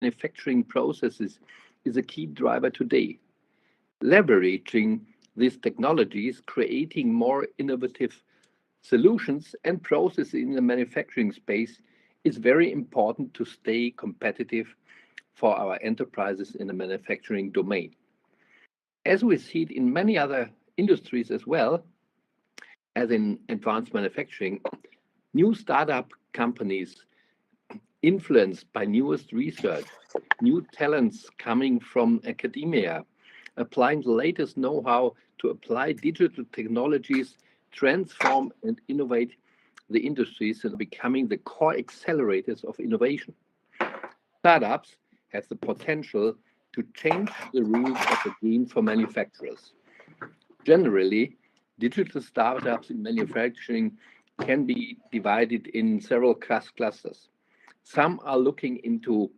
manufacturing processes is a key driver today. Leveraging these technologies, creating more innovative solutions and processes in the manufacturing space is very important to stay competitive for our enterprises in the manufacturing domain. As we see it in many other industries as well, as in advanced manufacturing, new startup companies influenced by newest research, new talents coming from academia, applying the latest know-how to apply digital technologies, transform and innovate the industries and becoming the core accelerators of innovation. Startups have the potential to change the rules of the game for manufacturers. Generally, digital startups in manufacturing can be divided in several clusters. Some are looking into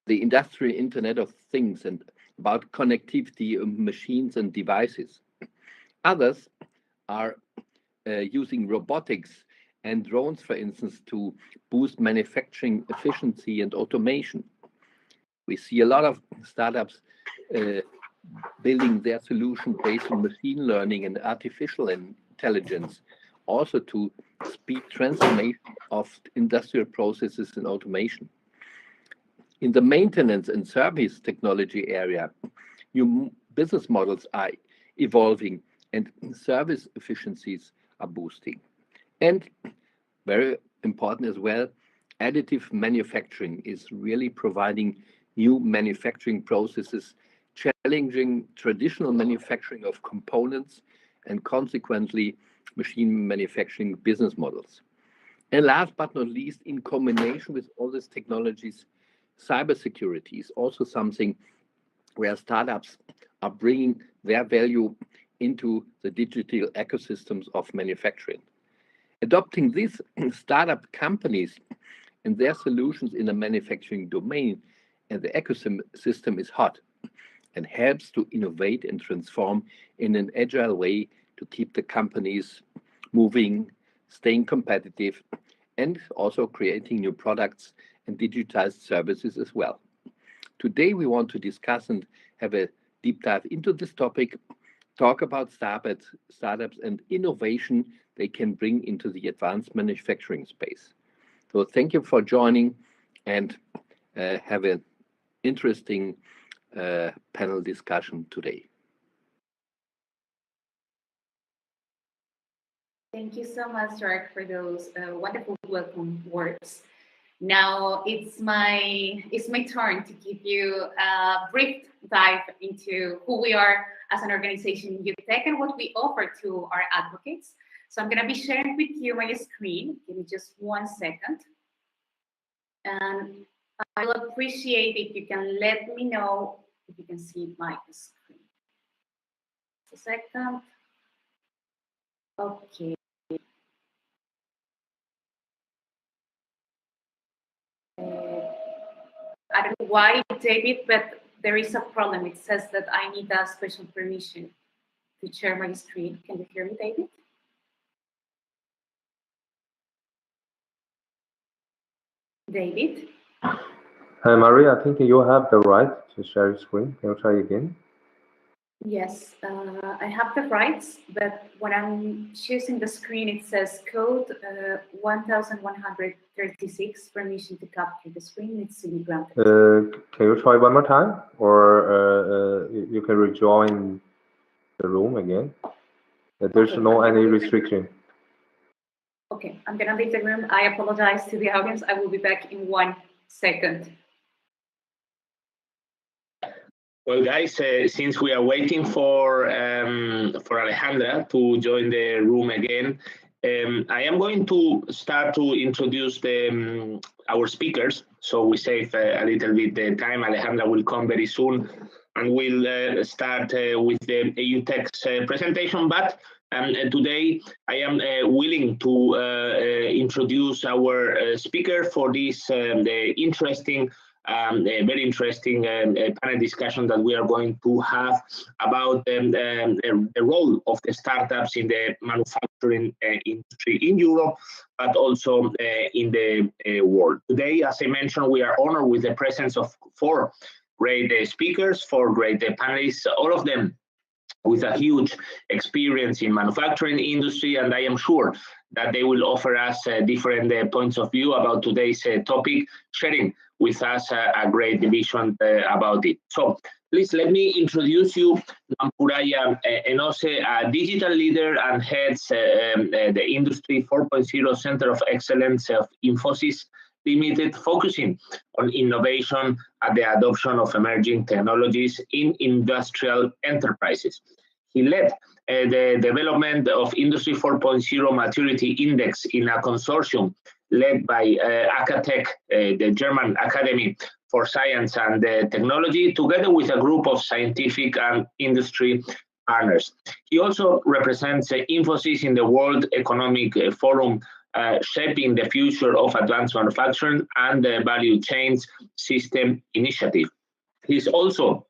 the industrial Internet of Things and about connectivity of machines and devices. Others are using robotics and drones, for instance, to boost manufacturing efficiency and automation. We see a lot of startups uh, building their solution based on machine learning and artificial intelligence, also to speed transformation of industrial processes and automation. In the maintenance and service technology area, new business models are evolving and service efficiencies are boosting. And very important as well, additive manufacturing is really providing new manufacturing processes, challenging traditional manufacturing of components and consequently machine manufacturing business models. And last but not least, in combination with all these technologies, cybersecurity is also something where startups are bringing their value into the digital ecosystems of manufacturing. Adopting these startup companies and their solutions in the manufacturing domain and the ecosystem is hot and helps to innovate and transform in an agile way to keep the companies moving, staying competitive, and also creating new products and digitized services as well. Today, we want to discuss and have a deep dive into this topic, talk about startups and innovation they can bring into the advanced manufacturing space. So thank you for joining and have an interesting panel discussion today. Thank you so much, George, for those wonderful welcome words. Now it's my turn to give you a brief dive into who we are as an organization in UTech and what we offer to our advocates. So I'm going to be sharing with you my screen. Give me just 1 second. And I will appreciate if you can let me know if you can see my screen. Just a second. Okay. I don't know why, David, but there is a problem. It says that I need a special permission to share my screen. Can you hear me, David? David? Hi, Maria. I think you have the right to share your screen. Can you try again? Yes, I have the rights, but when I'm choosing the screen, it says code 1136, permission to capture the screen needs to be granted. Can you try one more time, or you can rejoin the room again? There's Okay, no any restriction. Okay, I'm gonna leave the room. I apologize to the audience. I will be back in 1 second. Well, guys, since we are waiting for Alejandra to join the room again, I am going to start to introduce our speakers, so we save a little bit the time. Alejandra will come very soon, and we'll start with the EUTech's presentation. But today, I am willing to introduce our speaker for this the interesting a very interesting panel discussion that we are going to have about the role of the startups in the manufacturing industry in Europe, but also in the world. Today, as I mentioned, we are honored with the presence of 4 great speakers, 4 great panelists, all of them with a huge experience in manufacturing industry, and I am sure that they will offer us different points of view about today's topic, sharing with us a great vision about it. So please let me introduce you Nampuraya Enose, a digital leader and heads the Industry 4.0 Center of Excellence of Infosys Limited, focusing on innovation and the adoption of emerging technologies in industrial enterprises. He led the development of Industry 4.0 Maturity Index in a consortium led by Acatech, the German Academy for Science and Technology, together with a group of scientific and industry partners. He also represents Infosys in the World Economic Forum, Shaping the Future of Advanced Manufacturing and the Value Chains System Initiative. He's also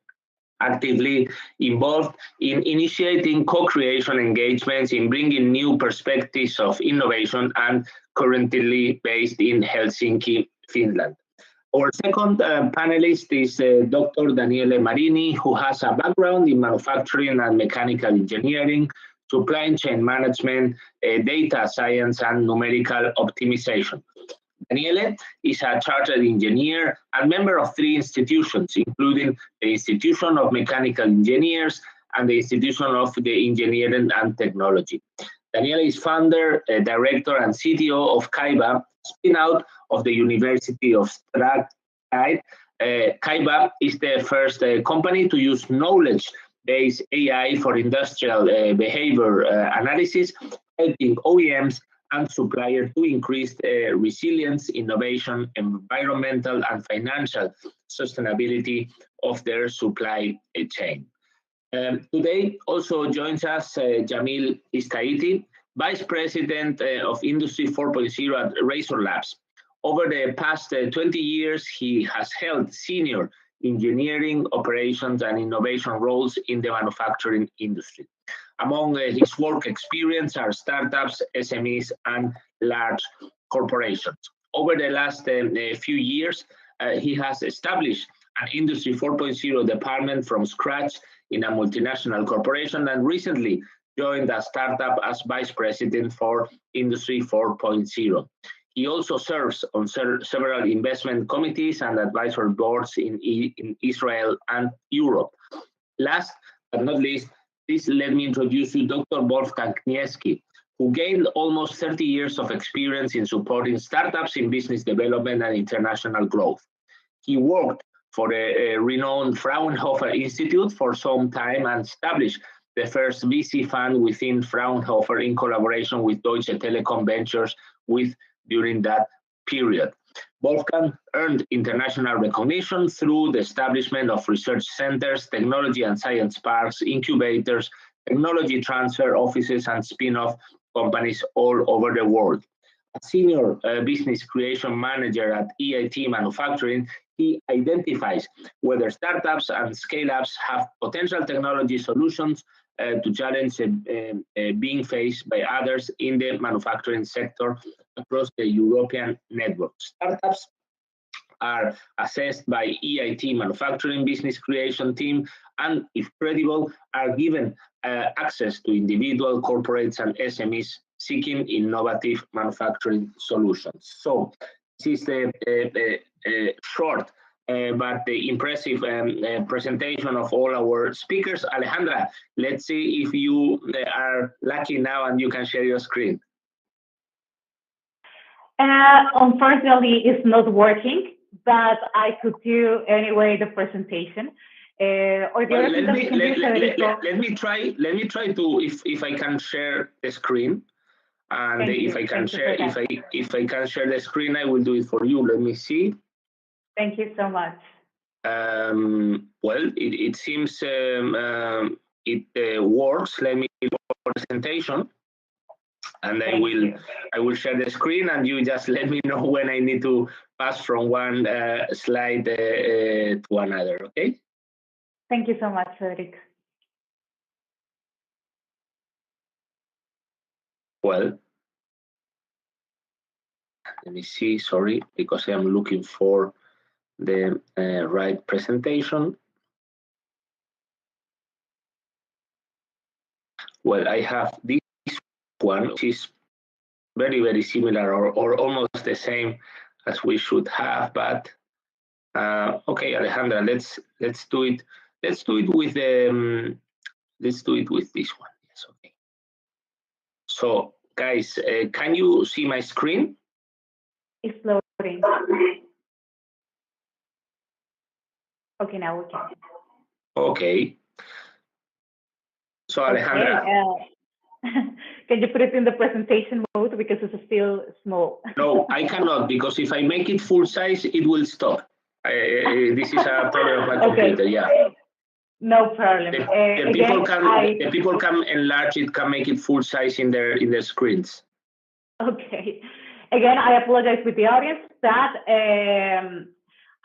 actively involved in initiating co-creation engagements in bringing new perspectives of innovation, and currently based in Helsinki, Finland. Our second panelist is Dr. Daniele Marini, who has a background in manufacturing and mechanical engineering, supply chain management, data science, and numerical optimization. Daniele is a chartered engineer and member of 3 institutions, including the Institution of Mechanical Engineers and the Institution of the Engineering and Technology. Daniele is founder, director, and CTO of Kaiba, spin-out of the University of Strathclyde. Kaiba is the first company to use knowledge-based AI for industrial behavior analysis, helping OEMs and suppliers to increase resilience, innovation, environmental, and financial sustainability of their supply chain. Today also joins us Jamil Istaiti, Vice President of Industry 4.0 at Razor Labs. Over the past 20 years, he has held senior engineering, operations, and innovation roles in the manufacturing industry. Among his work experience are startups, SMEs, and large corporations. Over the last few years, he has established an Industry 4.0 department from scratch in a multinational corporation, and recently joined a startup as Vice President for Industry 4.0. He also serves on several investment committees and advisory boards in Israel and Europe. Last but not least, please let me introduce you Dr. Wolfgang Kniezki, who gained almost 30 years of experience in supporting startups in business development and international growth. He worked for the renowned Fraunhofer Institute for some time and established the first VC fund within Fraunhofer in collaboration with Deutsche Telekom Ventures during that period. Wolfgang earned international recognition through the establishment of research centers, technology and science parks, incubators, technology transfer offices, and spin-off companies all over the world. A senior business creation manager at EIT Manufacturing, he identifies whether startups and scale-ups have potential technology solutions to challenge being faced by others in the manufacturing sector across the European network. Startups are assessed by EIT Manufacturing Business Creation Team, and if credible, are given access to individual corporates and SMEs seeking innovative manufacturing solutions. So this is the short but the impressive presentation of all our speakers. Alejandra, let's see if you are lucky now and you can share your screen. Unfortunately, it's not working, but I could do anyway the presentation. Or the well, other thing let me try to if I can share the screen, and if I can share the screen, I will do it for you. Let me see. Thank you so much. Well, it seems it works. Let me do a presentation. And I will share the screen, and you just let me know when I need to pass from one slide to another, okay? Thank you so much, Frederic. Well, let me see, sorry, because I am looking for the right presentation. Well, I have this one, which is very, very similar or almost the same as we should have, but okay, Alejandra, let's do it. Let's do it with the let's do it with this one. Yes, okay. So, guys, can you see my screen? It's loading. Okay, now we can. Okay. So, Alejandra. Okay, can you put it in the presentation mode because it's still small? No, I cannot, because if I make it full size, it will stop. This is a problem of my computer. Okay. Yeah. No problem. The people can enlarge it, can make it full size in their screens. Okay. Again, I apologize with the audience that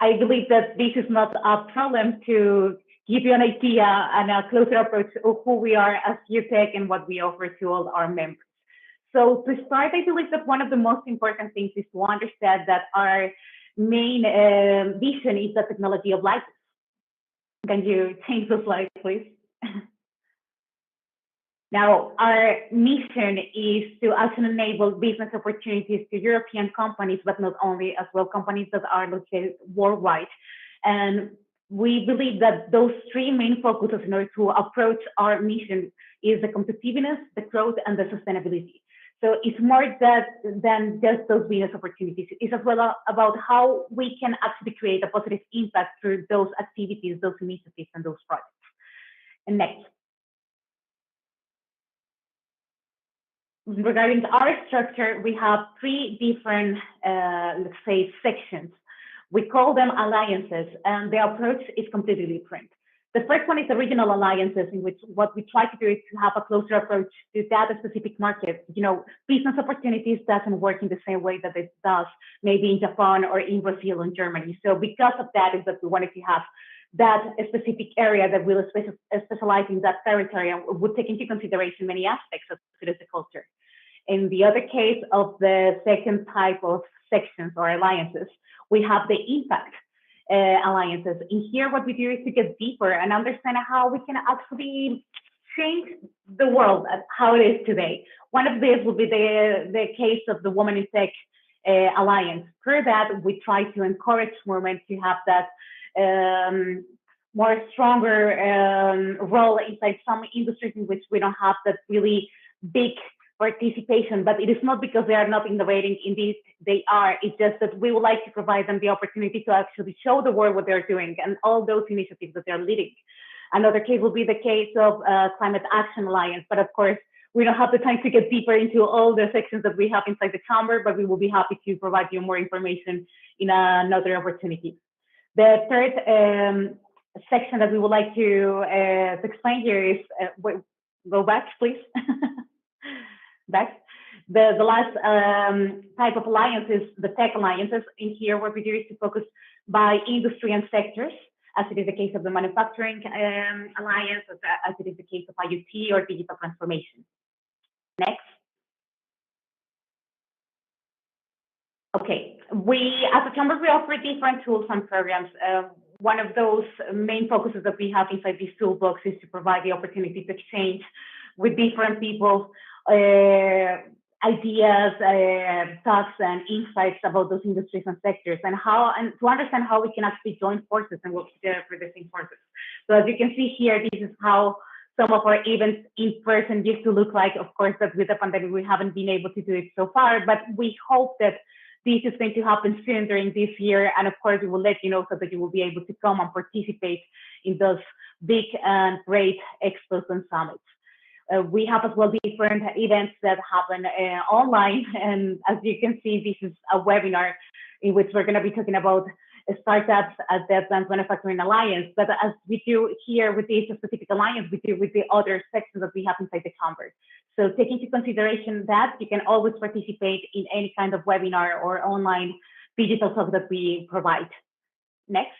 I believe that this is not a problem to give you an idea and a closer approach of who we are as UTech and what we offer to all our members. So to start, I believe that one of the most important things is to understand that our main vision is the technology of life. Can you change the slide, please? Now, our mission is to actually enable business opportunities to European companies, but not only, as well, companies that are located worldwide. And we believe that those three main focuses in order to approach our mission is the competitiveness, the growth, and the sustainability. So it's more than just those business opportunities. It's as well about how we can actually create a positive impact through those activities, those initiatives, and those projects. And next. Regarding our structure, we have three different, let's say, sections. We call them alliances, and the approach is completely different. The first one is the regional alliances, in which what we try to do is to have a closer approach to that specific market. You know, business opportunities doesn't work in the same way that it does maybe in Japan or in Brazil and Germany. So because of that is that we wanted to have that specific area that will specialize in that territory and would take into consideration many aspects of the culture. In the other case of the second type of sections or alliances, we have the impact alliances. In here, what we do is to get deeper and understand how we can actually change the world as how it is today. One of these will be the case of the Women in Tech Alliance. Through that, we try to encourage women to have that more stronger role inside some industries in which we don't have that really big participation, but it is not because they are not innovating. Indeed, they are. It's just that we would like to provide them the opportunity to actually show the world what they're doing and all those initiatives that they're leading. Another case will be the case of Climate Action Alliance, but of course, we don't have the time to get deeper into all the sections that we have inside the chamber, but we will be happy to provide you more information in another opportunity. The third section that we would like to explain here is, go back, please. Back. The last type of alliance is the tech alliances. In here, what we do is to focus by industry and sectors, as it is the case of the manufacturing alliance, as it is the case of IoT or digital transformation. Next. Okay, we, as a chamber, we offer different tools and programs. One of those main focuses that we have inside this toolbox is to provide the opportunity to exchange with different people ideas, thoughts, and insights about those industries and sectors, and to understand how we can actually join forces and work together for the same purpose. So as you can see here, this is how some of our events in person used to look like. Of course, that with the pandemic, we haven't been able to do it so far, but we hope that this is going to happen soon during this year. And of course, we will let you know so that you will be able to come and participate in those big and great expos and summits. We have as well different events that happen online. And as you can see, this is a webinar in which we're going to be talking about startups at the Advanced Manufacturing Alliance, but as we do here with the Asia-Pacific Alliance, we do with the other sections that we have inside the chamber. So take into consideration that you can always participate in any kind of webinar or online digital talk that we provide. Next.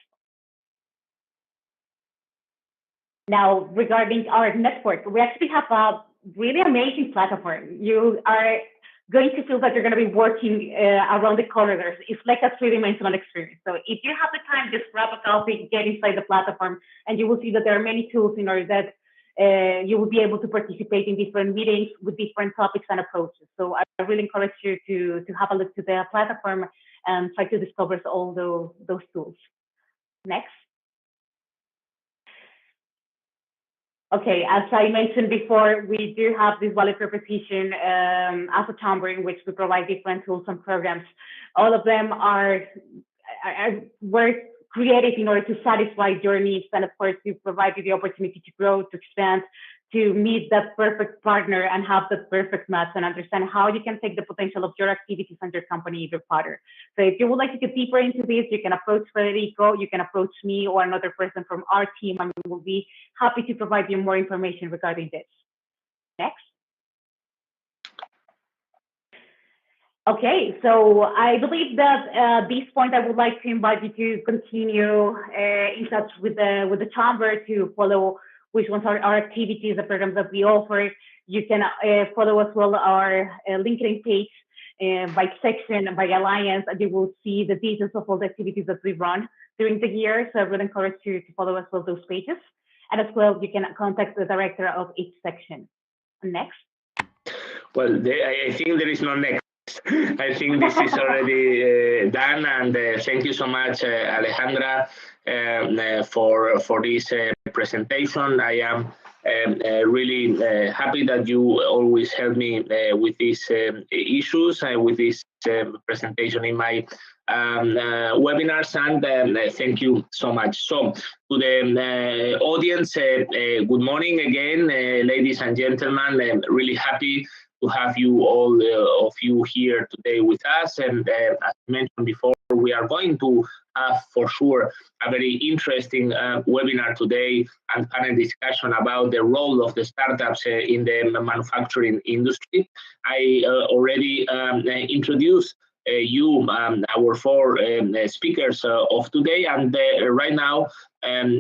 Now, regarding our network, we actually have a really amazing platform. You are going to feel that you're going to be working around the corridors. It's like a three-dimensional experience. So if you have the time, just grab a coffee, get inside the platform, and you will see that there are many tools in order that you will be able to participate in different meetings with different topics and approaches. So I really encourage you to have a look to the platform and try to discover all those tools. Next. Okay, as I mentioned before, we do have this value proposition as a chamber in which we provide different tools and programs. All of them were created in order to satisfy your needs and, of course, to provide you the opportunity to grow, to expand, to meet that perfect partner and have the perfect match and understand how you can take the potential of your activities and your company even further. So if you would like to get deeper into this, you can approach Federico, you can approach me or another person from our team, and we will be happy to provide you more information regarding this. Next. Okay, so I believe that at this point, I would like to invite you to continue in touch with the chamber to follow which ones are our activities, the programs that we offer. You can follow as well our LinkedIn page by section, by alliance, and you will see the details of all the activities that we run during the year. So I would encourage you to follow as well those pages. And as well, you can contact the director of each section. Next. Well, I think there is no next. I think this is already done, and thank you so much, Alejandra, for this presentation. I am really happy that you always help me with these issues, with this presentation in my webinars, and thank you so much. So to the audience, good morning again, ladies and gentlemen. I'm really happy to have you all of you here today with us. And as mentioned before, we are going to have for sure a very interesting webinar today and panel discussion about the role of the startups in the manufacturing industry. I already introduced you, our four speakers of today, and right now,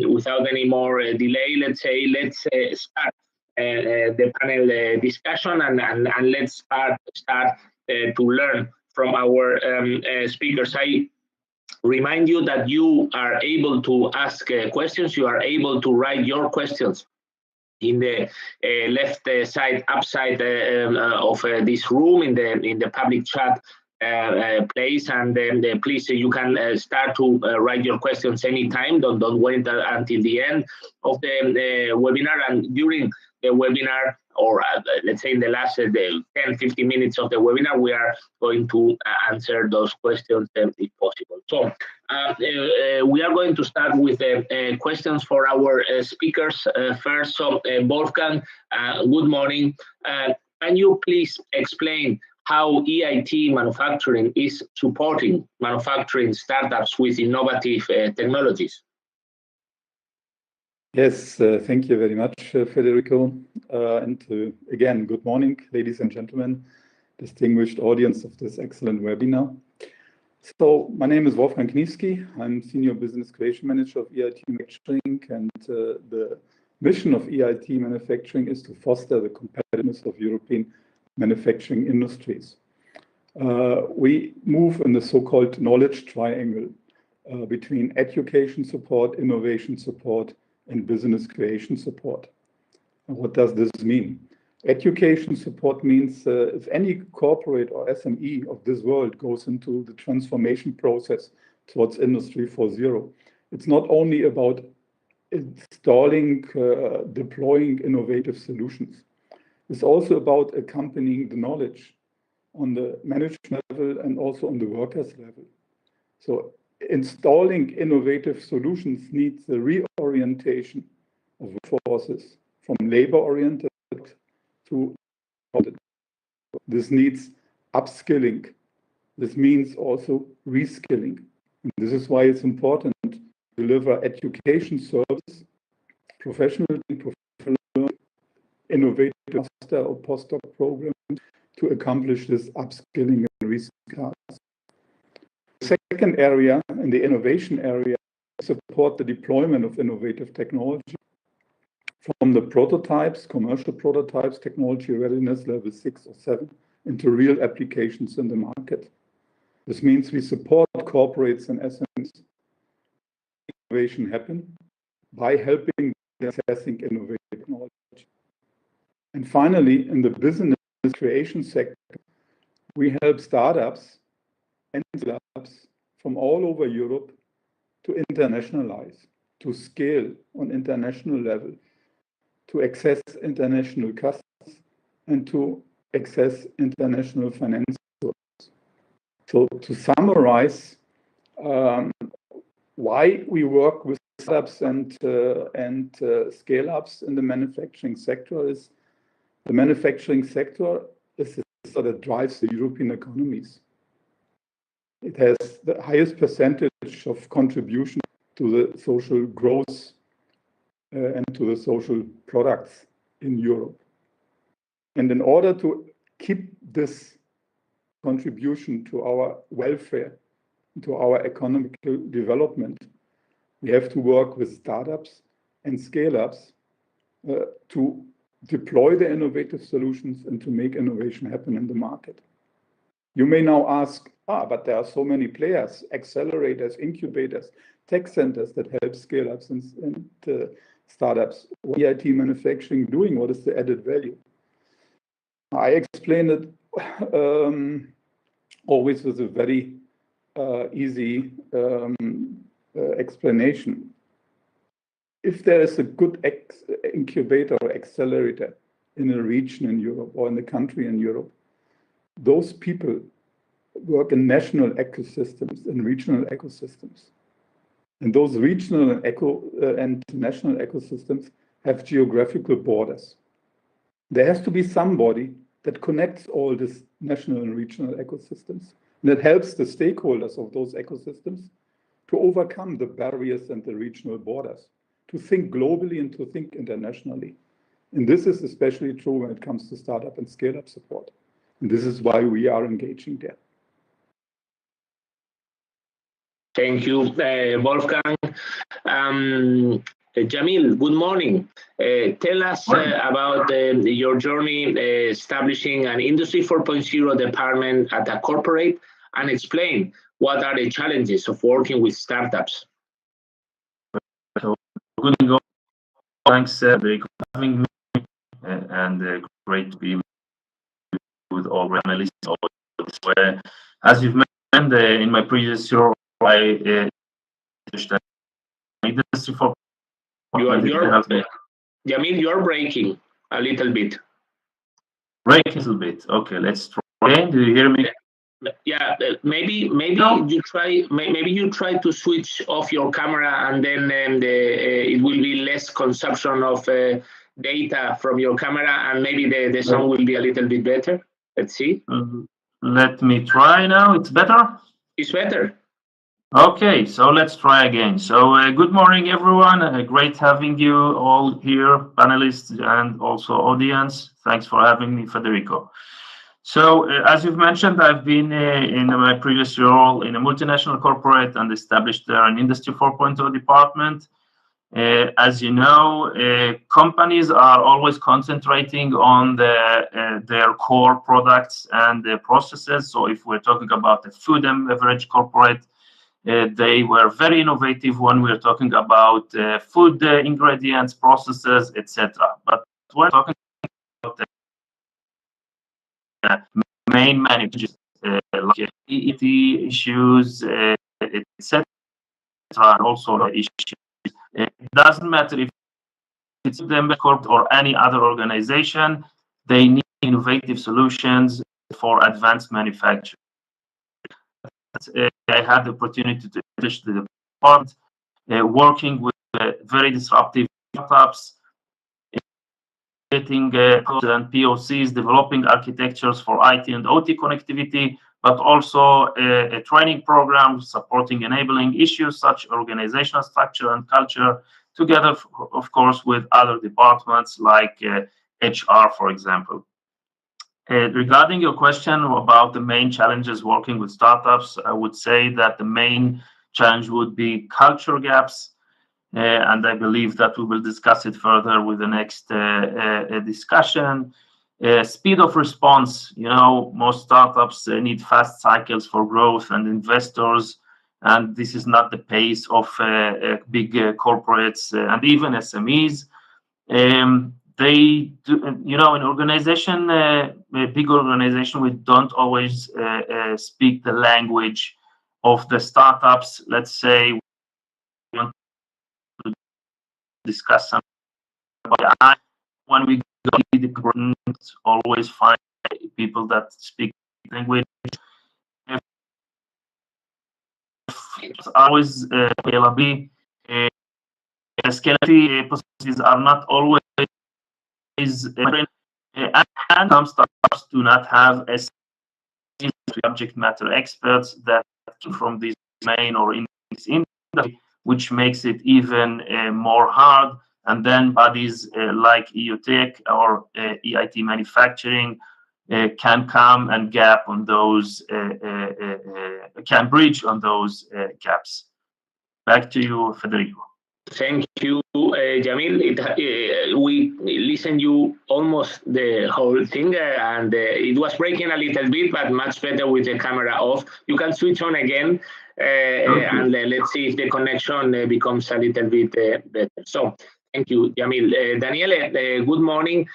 without any more delay, let's start the panel discussion, and let's start to learn from our speakers. I remind you that you are able to ask questions. You are able to write your questions in the left side, upside of this room in the public chat place, and then please you can start to write your questions anytime. Don't wait until the end of the webinar, and during the webinar, or let's say in the last 10-15 minutes of the webinar, we are going to answer those questions if possible. So we are going to start with questions for our speakers first. So Wolfgang, good morning. Can you please explain how EIT Manufacturing is supporting manufacturing startups with innovative technologies? Yes, thank you very much, Federico. Again, good morning, ladies and gentlemen, distinguished audience of this excellent webinar. So my name is Wolfgang Kniewski. I'm Senior Business Creation Manager of EIT Manufacturing, and the mission of EIT Manufacturing is to foster the competitiveness of European manufacturing industries. We move in the so-called knowledge triangle between education support, innovation support, and business creation support. And what does this mean? Education support means if any corporate or SME of this world goes into the transformation process towards Industry 4.0, it's not only about installing, deploying innovative solutions. It's also about accompanying the knowledge on the management level and also on the workers level. So installing innovative solutions needs the reorientation of forces from labor-oriented to this needs upskilling. This means also reskilling. And this is why it's important to deliver education service, professional innovative master or postdoc programs to accomplish this upskilling and reskilling. The second area, in the innovation area, support the deployment of innovative technology from the prototypes, commercial prototypes, technology readiness level 6 or 7, into real applications in the market. This means we support corporates and SMEs innovation happen by helping assessing innovative technology. And finally, in the business creation sector, we help startups and labs from all over Europe to internationalize, to scale on international level, to access international customers, and to access international finance sources. So to summarize, why we work with startups and scale-ups in the manufacturing sector is the manufacturing sector is the sector that drives the European economies. It has the highest percentage of contribution to the social growth and to the social products in Europe. And in order to keep this contribution to our welfare, to our economic development, we have to work with startups and scale-ups to deploy the innovative solutions and to make innovation happen in the market. You may now ask, but there are so many players, accelerators, incubators, tech centers that help scale-ups and startups. What is EIT Manufacturing doing? What is the added value? I explain it always with a very easy explanation. If there is a good incubator or accelerator in a region in Europe or in the country in Europe, those people work in national ecosystems and regional ecosystems. And those regional and national ecosystems have geographical borders. There has to be somebody that connects all these national and regional ecosystems, and that helps the stakeholders of those ecosystems to overcome the barriers and the regional borders, to think globally and to think internationally. And this is especially true when it comes to startup and scale-up support. And this is why we are engaging there. Thank you, Wolfgang. Jamil, good morning. Tell us about your journey establishing an Industry 4.0 department at a corporate, and explain what are the challenges of working with startups. So, good to go. Thanks for having me, and great to be with all analysts. As you've mentioned, in my previous role, I Industry 4.0. Jamil, you're breaking a little bit. Break a little bit. Okay, let's try again. Do you hear me? Yeah, maybe no. you try to switch off your camera, and then it will be less consumption of data from your camera, and maybe the sound will be a little bit better. Let's see. Let me try now. It's better? It's better. Okay, so let's try again. So good morning, everyone. Great having you all here, panelists and also audience. Thanks for having me, Federico. So as you've mentioned, I've been in my previous role in a multinational corporate and established there an Industry 4.0 department. As you know, companies are always concentrating on their core products and their processes. So if we're talking about the food and beverage corporate, they were very innovative when we're talking about food ingredients, processes, etc. But when we're talking about the main managers, like ET issues, etc., and also the issues. It doesn't matter if it's them corp or any other organization, they need innovative solutions for advanced manufacturing. I had the opportunity to establish the department, working with very disruptive startups, getting and POCs, developing architectures for IT and OT connectivity but also a training program supporting enabling issues such organizational structure and culture, together, of course, with other departments like HR, for example. Regarding your question about the main challenges working with startups, I would say that the main challenge would be culture gaps, and I believe that we will discuss it further with the next discussion. Speed of response, most startups need fast cycles for growth and investors, and this is not the pace of big corporates and even SMEs. They do, an organization, a big organization, we don't always speak the language of the startups. Let's say we want to discuss something about AI. When we go to the important, always find people that speak language. It's always available. Scalability processes are not always and some startups do not have a subject matter experts that come from this domain or in this industry, which makes it even more hard. And then bodies like EUTech or EIT Manufacturing can come and gap on those, can bridge on those gaps. Back to you, Federico. Thank you, Jamil. We listened you almost the whole thing, and it was breaking a little bit, but much better with the camera off. You can switch on again, and let's see if the connection becomes a little bit better. So, thank you, Jamil. Daniele, good morning.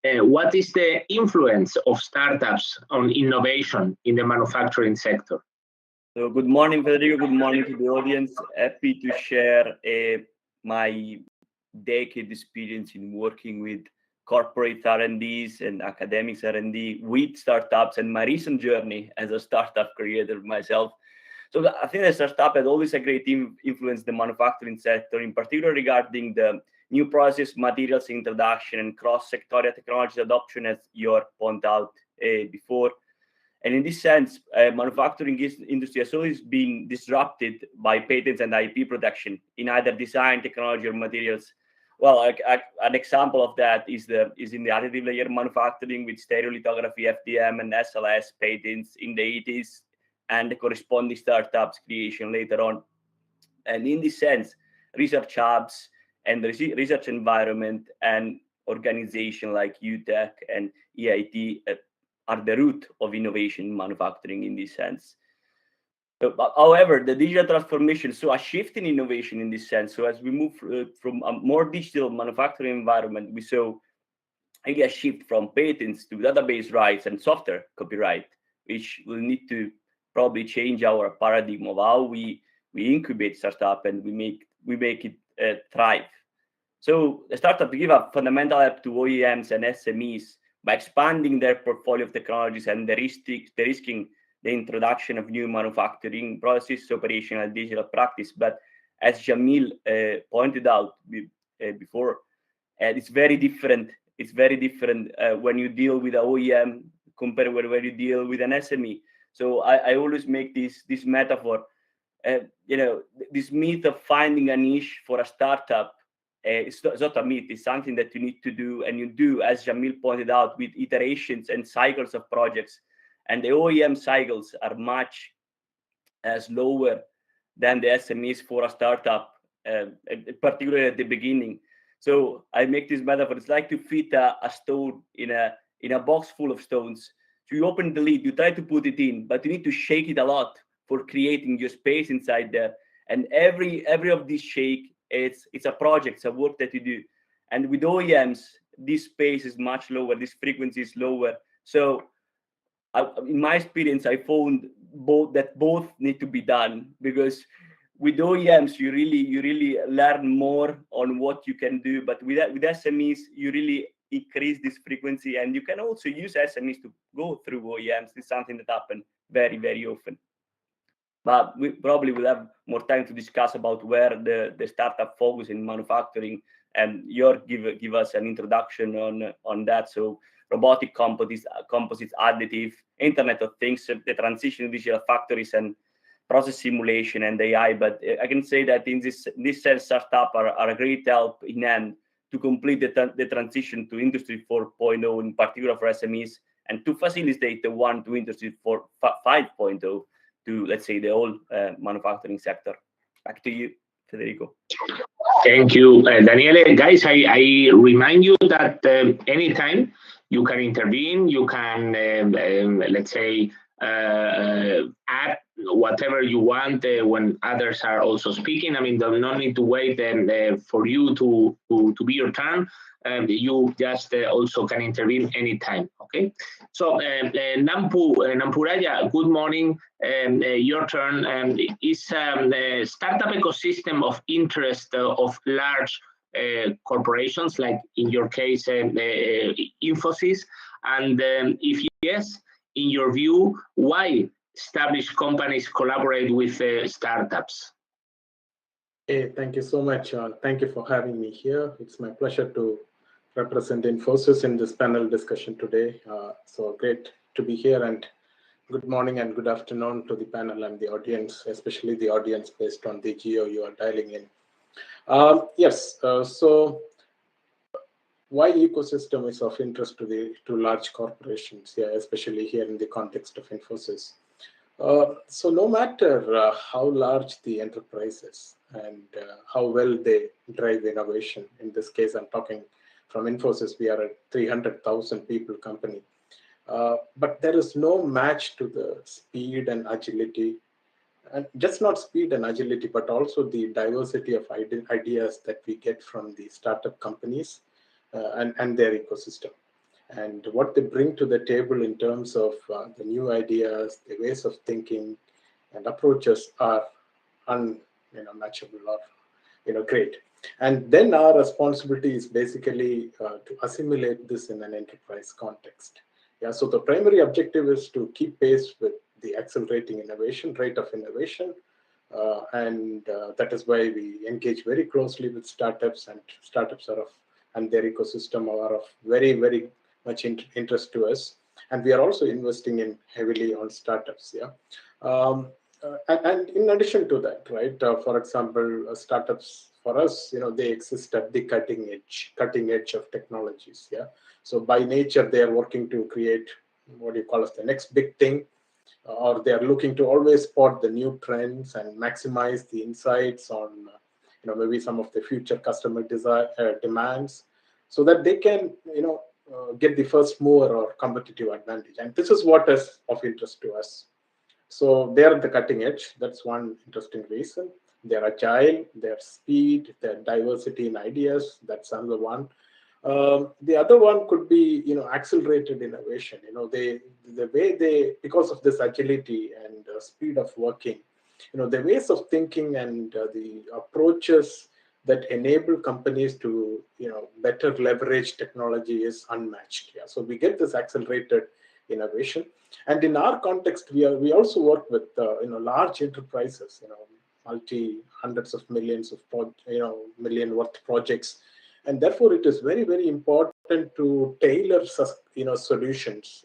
What is the influence of startups on innovation in the manufacturing sector? So good morning, Federico. Good morning to the audience. Happy to share my decade experience in working with corporate R&Ds and academics R&D with startups and my recent journey as a startup creator myself. So I think that startup had always a great influence in the manufacturing sector, in particular regarding the new process, materials introduction, and cross-sectorial technology adoption, as you pointed out before. And in this sense, manufacturing industry has always been disrupted by patents and IP protection in either design, technology, or materials. Well, an example of that is in the additive layer manufacturing with stereolithography, FDM, and SLS patents in the 80s, and the corresponding startups creation later on. And in this sense, research hubs and the research environment and organization like EUTech and EIT are the root of innovation in manufacturing in this sense. However, the digital transformation, so a shift in innovation in this sense. So as we move from a more digital manufacturing environment, we saw a shift from patents to database rights and software copyright, which will need to probably change our paradigm of how we incubate startup and we make it thrive. So the startup give a fundamental help to OEMs and SMEs by expanding their portfolio of technologies and de-risking the introduction of new manufacturing processes, operational digital practice. But as Jamil pointed out before, it's very different. It's very different when you deal with an OEM compared with when you deal with an SME. So I always make this metaphor. This myth of finding a niche for a startup. It's not a myth, it's something that you need to do, and you do, as Jamil pointed out, with iterations and cycles of projects. And the OEM cycles are much slower than the SMEs for a startup, particularly at the beginning. So I make this metaphor. It's like to fit a stone in a box full of stones. So you open the lid, you try to put it in, but you need to shake it a lot for creating your space inside there. And every of these shake, it's a project, it's a work that you do. And with OEMs, this space is much lower, this frequency is lower. So in my experience, I found both need to be done, because with OEMs, you really learn more on what you can do. But with SMEs, you really increase this frequency, and you can also use SMEs to go through OEMs. It's something that happens very, very often. But we probably will have more time to discuss about where the startup focus in manufacturing, and Jörg give us an introduction on that. So robotic composites, additive, Internet of Things, the transition to digital factories, and process simulation and AI. But I can say that in this sense, startup are a great help in hand to complete the transition to Industry 4.0, in particular for SMEs, and to facilitate the one to Industry 5.0 to, let's say, the whole manufacturing sector. Back to you, Federico. Thank you, Daniele. Guys, I remind you that anytime you can intervene, you can, let's say, add whatever you want when others are also speaking. I mean, there's no need to wait for you to be your turn. You just also can intervene anytime. Okay. So Nampuraya, good morning. Your turn. Is the startup ecosystem of interest of large corporations, like in your case, Infosys? And if yes, in your view, why established companies collaborate with startups? Hey, thank you so much. Thank you for having me here. It's my pleasure to represent Infosys in this panel discussion today. So great to be here, and good morning and good afternoon to the panel and the audience, especially the audience based on the geo you are dialing in. So why ecosystem is of interest to large corporations, especially here in the context of Infosys. So no matter how large the enterprise is and how well they drive innovation, in this case, I'm talking from Infosys, we are a 300,000 people company. But there is no match to the speed and agility, and just not speed and agility, but also the diversity of ideas that we get from the startup companies and their ecosystem. And what they bring to the table in terms of the new ideas, the ways of thinking and approaches are unmatchable or great. And then our responsibility is basically to assimilate this in an enterprise context. So the primary objective is to keep pace with the accelerating innovation, rate of innovation. And that is why we engage very closely with startups, and startups and their ecosystem are of very, very much interest to us. And we are also investing in heavily on startups. And in addition to that, right, for example, startups for us, they exist at the cutting edge of technologies. So by nature, they are working to create what you call as the next big thing, or they are looking to always spot the new trends and maximize the insights on maybe some of the future customer demands, so that they can get the first mover or competitive advantage. And this is what is of interest to us. So they're at the cutting edge. That's one interesting reason. They're agile, their speed, their diversity in ideas. That's another one. The other one could be, accelerated innovation. Because of this agility and speed of working, the ways of thinking and the approaches that enable companies to, better leverage technology is unmatched. So we get this accelerated innovation. And in our context, we also work with, large enterprises, hundreds of millions of, million worth projects. And therefore, it is very, very important to tailor, solutions,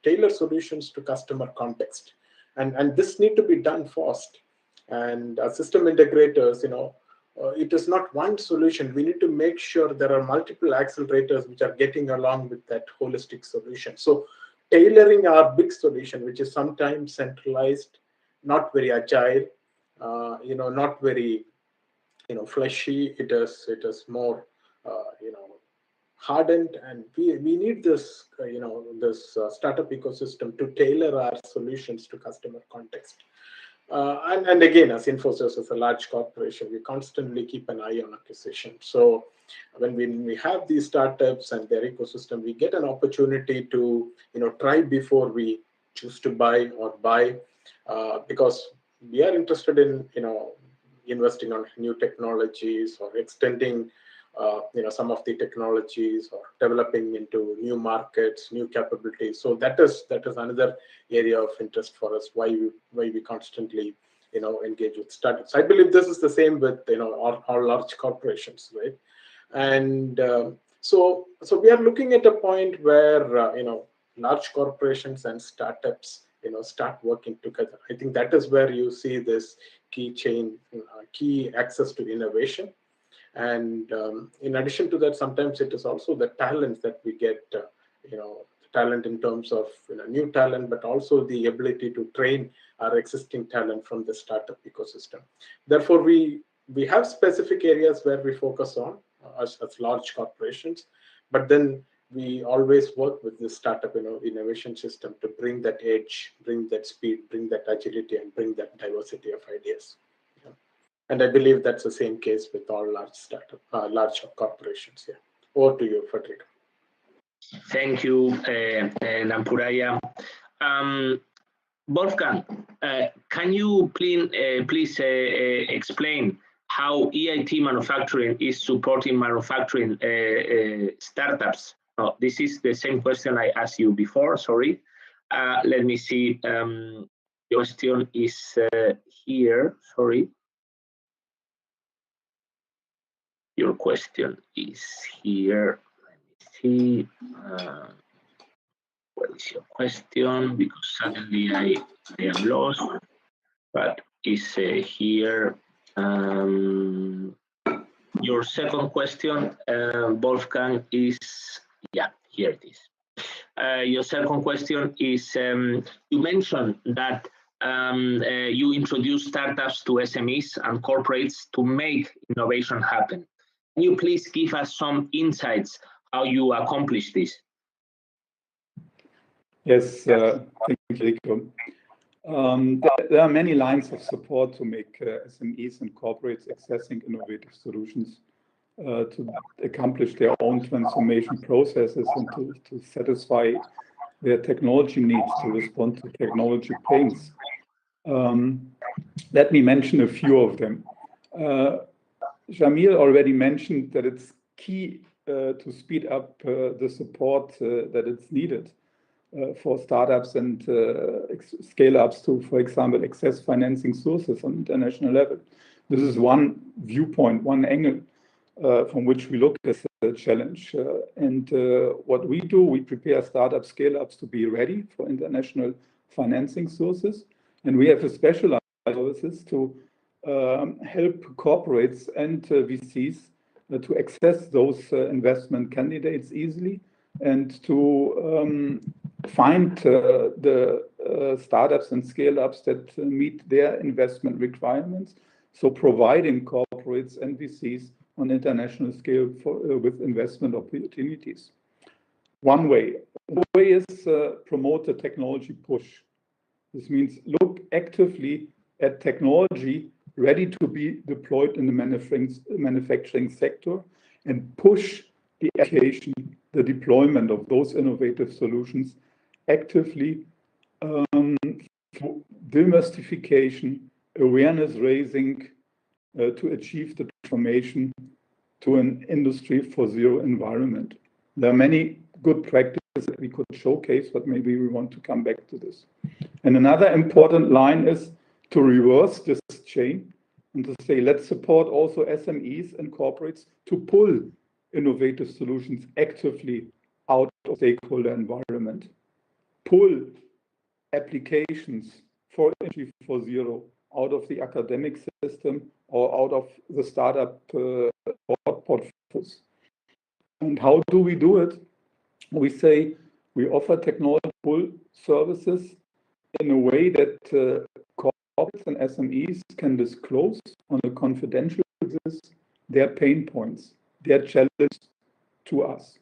tailor solutions to customer context. And this need to be done fast. And system integrators, it is not one solution. We need to make sure there are multiple accelerators which are getting along with that holistic solution. So tailoring our big solution, which is sometimes centralized, not very agile, not very, fleshy. It is more, hardened, and we need this, this startup ecosystem to tailor our solutions to customer context. And again, as Infosys is a large corporation, we constantly keep an eye on acquisition. So when we have these startups and their ecosystem, we get an opportunity to, try before we choose to buy or buy, because we are interested in, investing on new technologies or extending, some of the technologies, or developing into new markets, new capabilities. So that is another area of interest for us. Why we constantly, engage with startups. I believe this is the same with, all large corporations, right? And So we are looking at a point where large corporations and startups start working together. I think that is where you see this key chain, key access to innovation. And in addition to that, sometimes it is also the talent that we get, talent in terms of new talent, but also the ability to train our existing talent from the startup ecosystem. Therefore, we have specific areas where we focus on as large corporations, but then we always work with the startup innovation system to bring that edge, bring that speed, bring that agility, and bring that diversity of ideas. And I believe that's the same case with all large corporations. Yeah. Over to you, Federico. Thank you, Nampuraya. Wolfgang, can you please explain how EIT Manufacturing is supporting manufacturing startups? Oh, this is the same question I asked you before, sorry. Let me see, your question is here, sorry. Your question is here. Let me see. What is your question? Because suddenly I am lost. But it's here. Your second question, Wolfgang, is here it is. Your second question is you mentioned that you introduce startups to SMEs and corporates to make innovation happen. Can you please give us some insights how you accomplish this? Yes, thank you, Rico. There are many lines of support to make SMEs and corporates accessing innovative solutions to accomplish their own transformation processes and to satisfy their technology needs to respond to technology pains. Let me mention a few of them. Jamil already mentioned that it's key to speed up the support that is needed for startups and scale-ups to, for example, access financing sources on international level. This is one viewpoint, one angle from which we look at the challenge. And what we do, we prepare startup scale-ups to be ready for international financing sources. And we have a specialized services to help corporates and VCs to access those investment candidates easily and to find the startups and scale-ups that meet their investment requirements. So providing corporates and VCs on international scale with investment opportunities. One way. The way is promote the technology push. This means look actively at technology ready to be deployed in the manufacturing sector and push the application, the deployment of those innovative solutions actively through demystification, awareness raising to achieve the transformation to an Industry 4.0 environment. There are many good practices that we could showcase, but maybe we want to come back to this. And another important line is to reverse this chain and to say, let's support also SMEs and corporates to pull innovative solutions actively out of stakeholder environment. Pull applications for Industry 4.0 out of the academic system or out of the startup portfolios. And how do we do it? We say we offer technology pull services in a way that corporates and SMEs can disclose on a confidential basis their pain points, their challenge to us.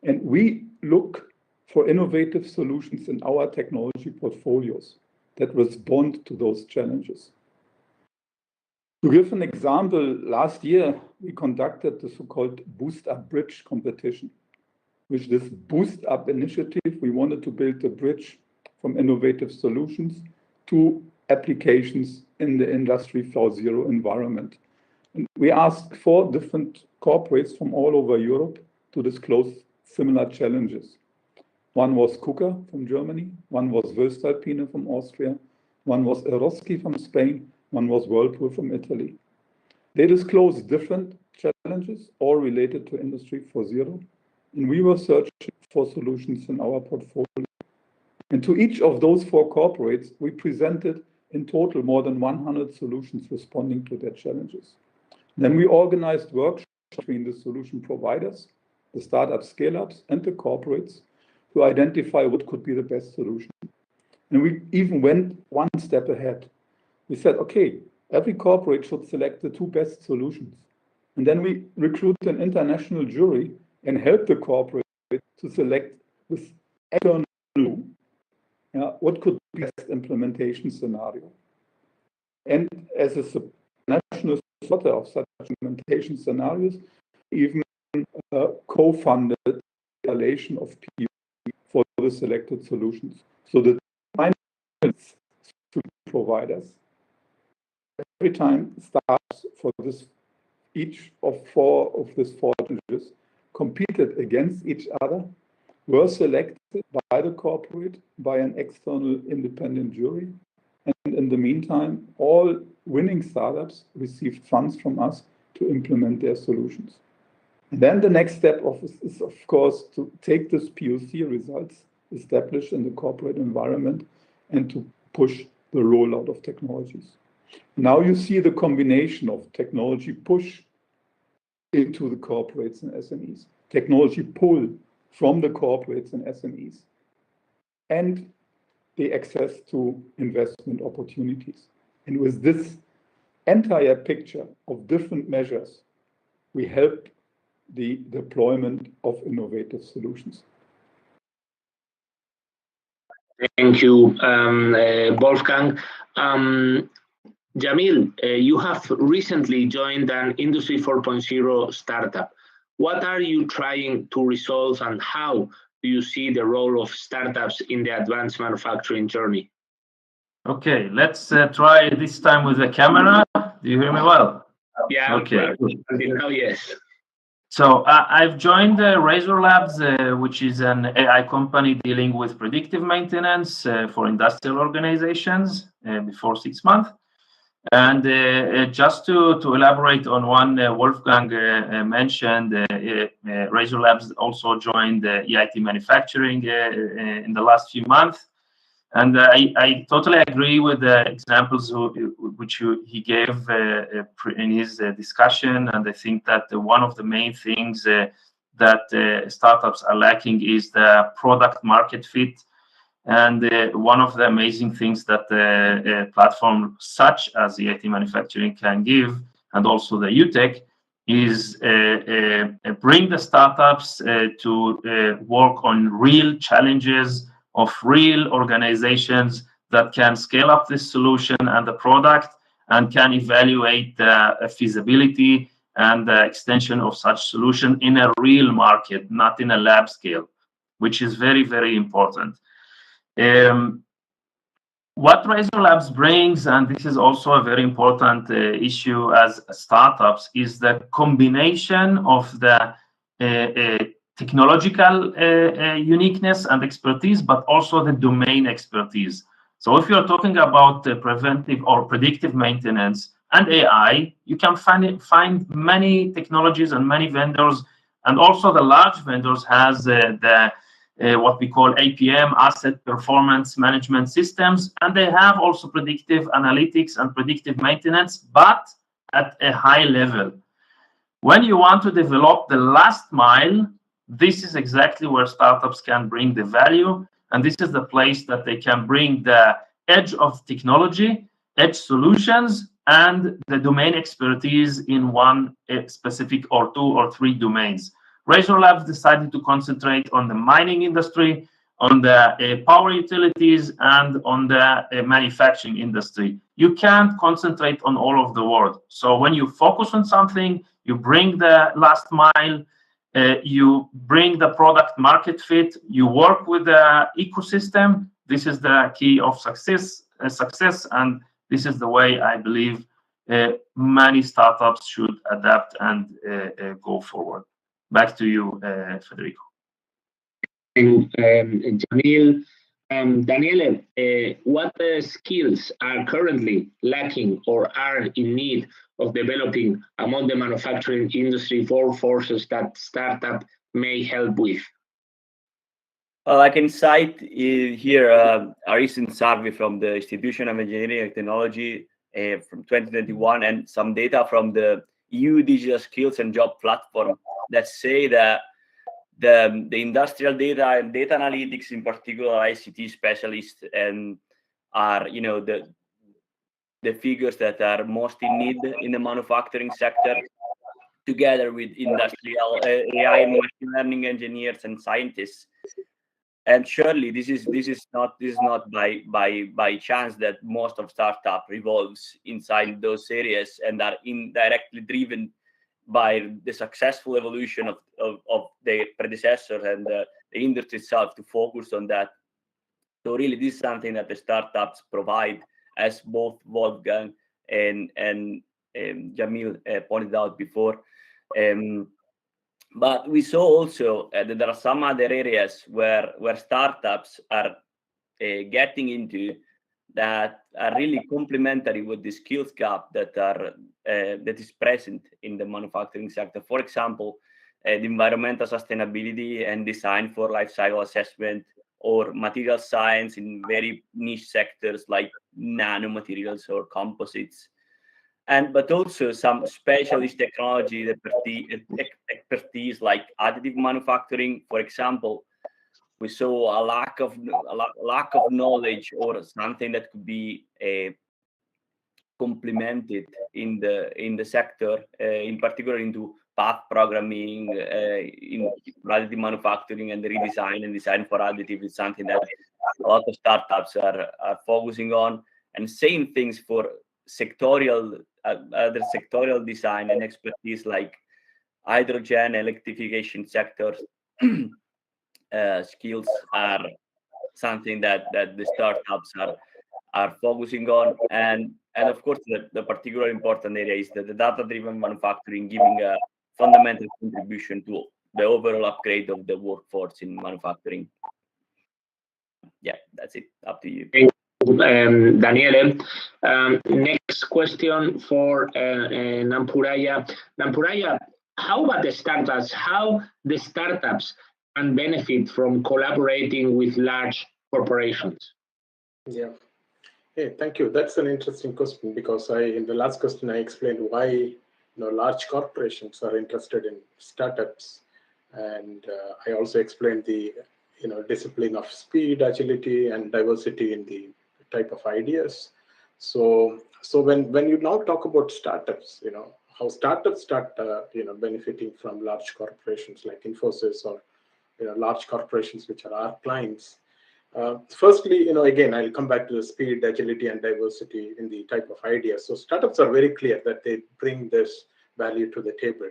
And we look for innovative solutions in our technology portfolios that respond to those challenges. To give an example, last year we conducted the so-called Boost Up Bridge competition. With this Boost Up initiative, we wanted to build a bridge from innovative solutions to applications in the Industry 4.0 environment. And we asked 4 different corporates from all over Europe to disclose similar challenges. One was KUKA from Germany, one was voestalpine from Austria, one was Eroski from Spain, one was Whirlpool from Italy. They disclosed different challenges challenges, all related to Industry 4.0, and we were searching for solutions in our portfolio. And to each of those 4 corporates, we presented in total more than 100 solutions responding to their challenges. Then we organized workshops between the solution providers, the startup scale-ups, and the corporates to identify what could be the best solution. And we even went one step ahead. We said, okay, every corporate should select the 2 best solutions. And then we recruited an international jury and helped the corporate to select with external what could be the best implementation scenario. And as a national supporter of such implementation scenarios, even co-funded the installation of POC for the selected solutions. So the providers every time startups for this, each of 4 of these 4 challenges competed against each other, were selected by the corporate by an external independent jury, and in the meantime, all winning startups received funds from us to implement their solutions. And then the next step is of course to take this POC results established in the corporate environment and to push the rollout of technologies. Now you see the combination of technology push into the corporates and SMEs, technology pull from the corporates and SMEs, and the access to investment opportunities. And with this entire picture of different measures, we help the deployment of innovative solutions. Thank you, Wolfgang. Jamil, you have recently joined an Industry 4.0 startup. What are you trying to resolve, and how do you see the role of startups in the advanced manufacturing journey? Okay, let's try this time with the camera. Do you hear me well? Yeah, okay. Until now, yes. So I've joined Razor Labs, which is an AI company dealing with predictive maintenance for industrial organizations before 6 months. And just to elaborate on one Wolfgang mentioned, Razor Labs also joined EIT Manufacturing in the last few months. And I totally agree with the examples which he gave in his discussion. And I think that one of the main things that startups are lacking is the product market fit. And one of the amazing things that a platform such as EIT Manufacturing can give, and also the UTech, is bring the startups to work on real challenges of real organizations that can scale up this solution and the product and can evaluate the feasibility and the extension of such solution in a real market, not in a lab scale, which is very, very important. What Razor Labs brings, and this is also a very important issue as startups, is the combination of the technological uniqueness and expertise, but also the domain expertise. So if you're talking about preventive or predictive maintenance and AI, you can find many technologies and many vendors, and also the large vendors has what we call APM, asset performance management systems, and they have also predictive analytics and predictive maintenance, but at a high level. When you want to develop the last mile, this is exactly where startups can bring the value, and this is the place that they can bring the edge of technology, edge solutions, and the domain expertise in one specific or 2 or 3 domains. Razor Labs decided to concentrate on the mining industry, on the power utilities, and on the manufacturing industry. You can't concentrate on all of the world. So when you focus on something, you bring the last mile, you bring the product market fit, you work with the ecosystem. This is the key of success, and this is the way I believe many startups should adapt and go forward. Back to you, Federico. Jamil, Daniele, what skills are currently lacking or are in need of developing among the manufacturing industry workforces that startup may help with? Well, I can cite here a recent survey from the Institution of Engineering and Technology from 2021 and some data from the EU Digital Skills and Job Platform that say that the industrial data and data analytics, in particular ICT specialists, and are the figures that are most in need in the manufacturing sector, together with industrial AI and machine learning engineers and scientists. And surely this is not by chance that most of startup revolves inside those areas and are indirectly driven by the successful evolution of their predecessors and the industry itself to focus on that. So really, this is something that the startups provide, as both Wolfgang and Jamil pointed out before. But we saw also that there are some other areas where startups are getting into that are really complementary with the skills gap that is present in the manufacturing sector. For example, the environmental sustainability and design for life cycle assessment, or material science in very niche sectors like nanomaterials or composites. But also some specialist technology expertise like additive manufacturing. For example, we saw a lack of knowledge or something that could be complemented in the sector, in particular into path programming, in additive manufacturing, and the redesign and design for additive is something that a lot of startups are focusing on. And same things for other sectorial design and expertise like hydrogen, electrification sectors. Skills are something that the startups are focusing on, and of course the particular important area is that the data-driven manufacturing giving a fundamental contribution to the overall upgrade of the workforce in manufacturing. Yeah, that's it. Up to you. Daniele. Next question for Nampuraya. Nampuraya, how about the startups? How the startups can benefit from collaborating with large corporations? Yeah. Hey, thank you. That's an interesting question, because in the last question I explained why large corporations are interested in startups, and I also explained the discipline of speed, agility, and diversity in the type of ideas. So when you now talk about startups, how startups start benefiting from large corporations like Infosys or large corporations which are our clients. Firstly, again, I'll come back to the speed, agility, and diversity in the type of ideas. So startups are very clear that they bring this value to the table,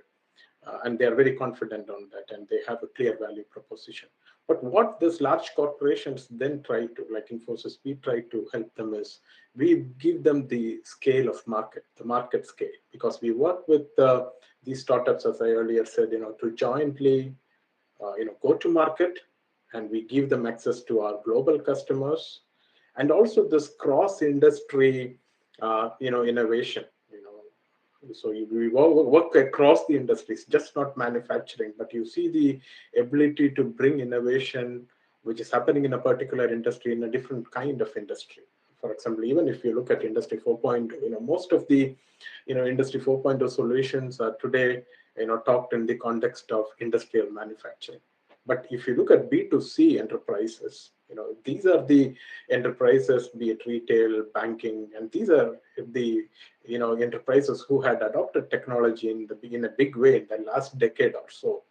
and they are very confident on that, and they have a clear value proposition. But what these large corporations then try to, like Infosys, we try to help them is we give them the scale of market, the market scale, because we work with these startups, as I earlier said, to jointly, go to market, and we give them access to our global customers, and also this cross-industry, innovation. So we work across the industries, just not manufacturing, but you see the ability to bring innovation, which is happening in a particular industry, in a different kind of industry. For example, even if you look at Industry 4.0, most of the, Industry 4.0 solutions are today, talked in the context of industrial manufacturing. But if you look at B2C enterprises, these are the enterprises, be it retail, banking, and these are the enterprises who had adopted technology in a big way in the last decade or so.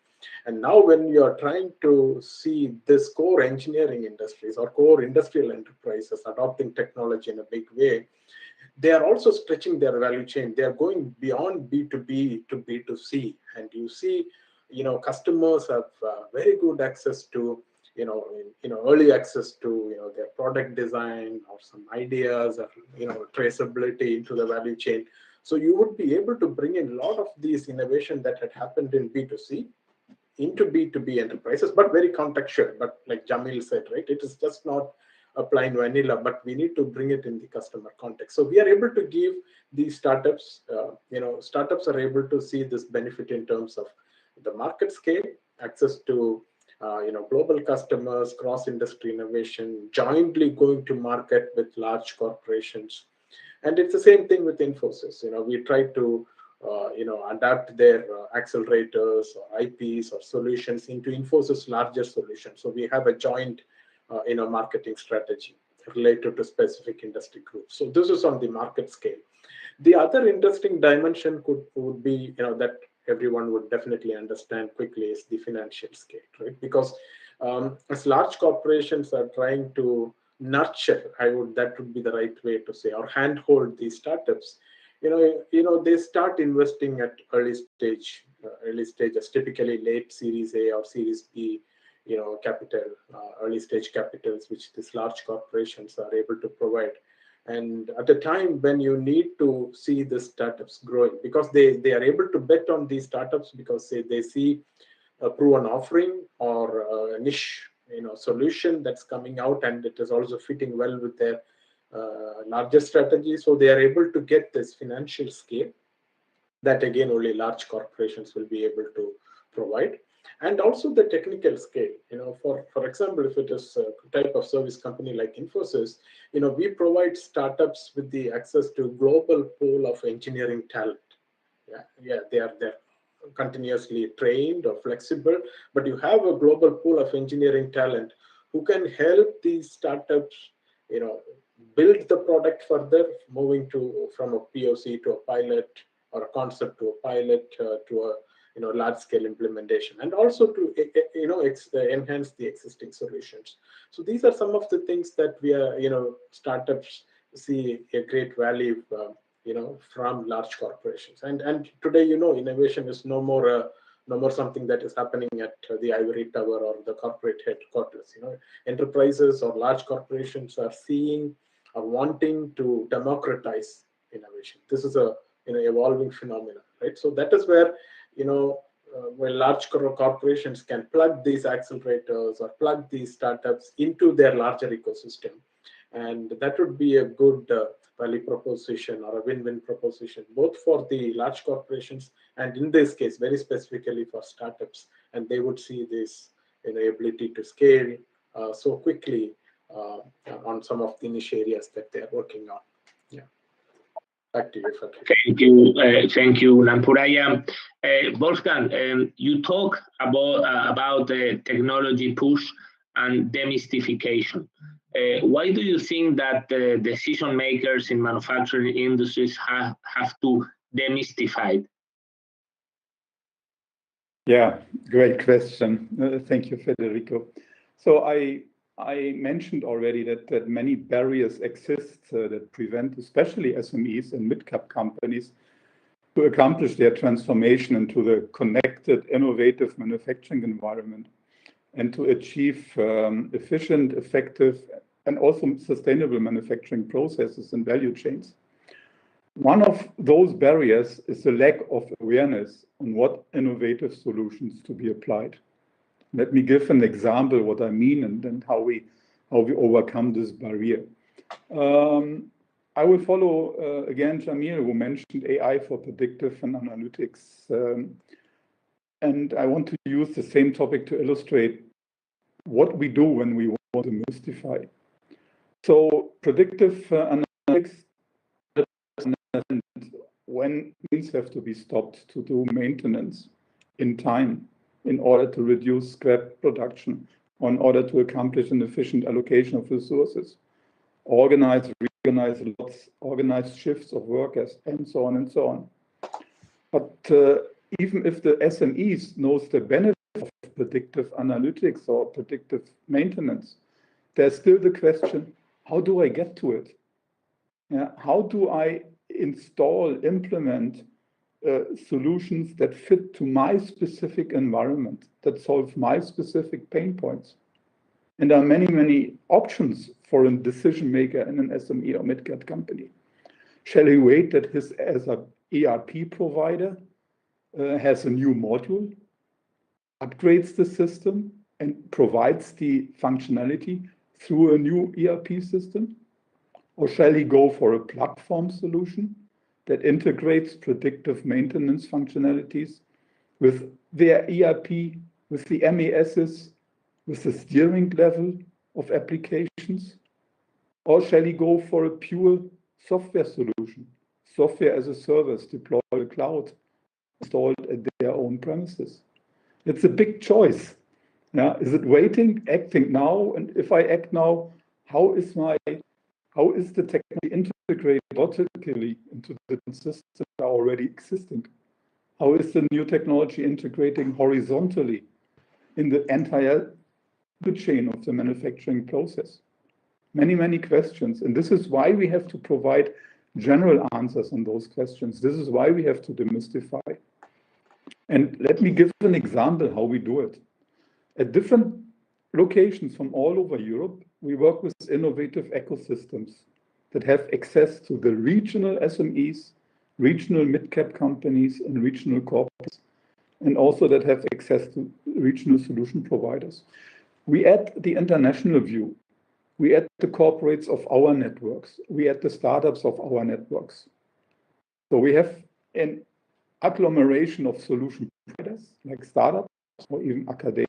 And now when you are trying to see this core engineering industries or core industrial enterprises adopting technology in a big way, they are also stretching their value chain. They are going beyond B2B to B2C, and you see customers have very good access to early access to their product design or some ideas or traceability into the value chain. So you would be able to bring in a lot of these innovation that had happened in B2C into B2B enterprises, but very contextual. But like Jamil said, right, it is just not plain vanilla, but we need to bring it in the customer context. So we are able to give these startups, startups are able to see this benefit in terms of the market scale, access to global customers, cross-industry innovation, jointly going to market with large corporations. And it's the same thing with Infosys. We try to adapt their accelerators or IPs or solutions into Infosys larger solutions. So we have a joint marketing strategy related to specific industry groups. So this is on the market scale. The other interesting dimension would be that everyone would definitely understand quickly is the financial scale, right? Because as large corporations are trying to nurture, that would be the right way to say, or handhold these startups, they start investing at early stages, typically late Series A or Series B, capital, early stage capitals, which these large corporations are able to provide. And at a time when you need to see the startups growing, because they are able to bet on these startups because they see a proven offering or a niche solution that's coming out, and it is also fitting well with their larger strategy. So they are able to get this financial scale that again only large corporations will be able to provide. And also the technical scale, for example, if it is a type of service company like Infosys, we provide startups with the access to global pool of engineering talent. They're continuously trained or flexible, but you have a global pool of engineering talent who can help these startups, build the product further, moving from a POC to a pilot, or a concept to a pilot, to a large-scale implementation, and also to enhance the existing solutions. So these are some of the things that we are, startups see a great value, from large corporations. And today, innovation is no more something that is happening at the ivory tower or the corporate headquarters. Enterprises or large corporations are seeing or wanting to democratize innovation. This is a evolving phenomenon, right? So that is where where large corporations can plug these accelerators or plug these startups into their larger ecosystem. And that would be a good value proposition or a win-win proposition, both for the large corporations and in this case, very specifically for startups. And they would see this ability to scale so quickly on some of the niche areas that they're working on. Yeah. Back to you, Frederico. Thank you, Nampuraya. Wolfgang, you talk about the technology push and demystification. Why do you think that the decision makers in manufacturing industries have to demystify it? Yeah, great question. Thank you, Federico. So I mentioned already that many barriers exist that prevent especially SMEs and mid-cap companies to accomplish their transformation into the connected, innovative manufacturing environment and to achieve efficient, effective, and also sustainable manufacturing processes and value chains. One of those barriers is the lack of awareness on what innovative solutions to be applied. Let me give an example what I mean and how we overcome this barrier. I will follow again Jamil, who mentioned AI for predictive and analytics. And I want to use the same topic to illustrate what we do when we want to mystify. So predictive analytics, when things have to be stopped to do maintenance in time in order to reduce scrap production, or in order to accomplish an efficient allocation of resources, organize, reorganize lots, organize shifts of workers, and so on and so on. But even if the SMEs knows the benefit of predictive analytics or predictive maintenance, there's still the question, how do I get to it? How do I install, implement solutions that fit to my specific environment, that solve my specific pain points? And there are many, many options for a decision maker in an SME or mid-cap company. Shall he wait that his as an ERP provider has a new module, upgrades the system, and provides the functionality through a new ERP system? Or shall he go for a platform solution that integrates predictive maintenance functionalities with their ERP, with the MESs, with the steering level of applications? Or shall he go for a pure software solution, software as a service deployed in the cloud, installed at their own premises? It's a big choice. Yeah, is it waiting, acting now? And if I act now, how is the technology integrated vertically into the systems that are already existing? How is the new technology integrating horizontally in the entire chain of the manufacturing process? Many, many questions. And this is why we have to provide general answers on those questions. This is why we have to demystify. And let me give an example how we do it. At different locations from all over Europe, we work with innovative ecosystems that have access to the regional SMEs, regional mid-cap companies, and regional corporates, and also that have access to regional solution providers. We add the international view. We add the corporates of our networks. We add the startups of our networks. So we have an agglomeration of solution providers, like startups or even academic,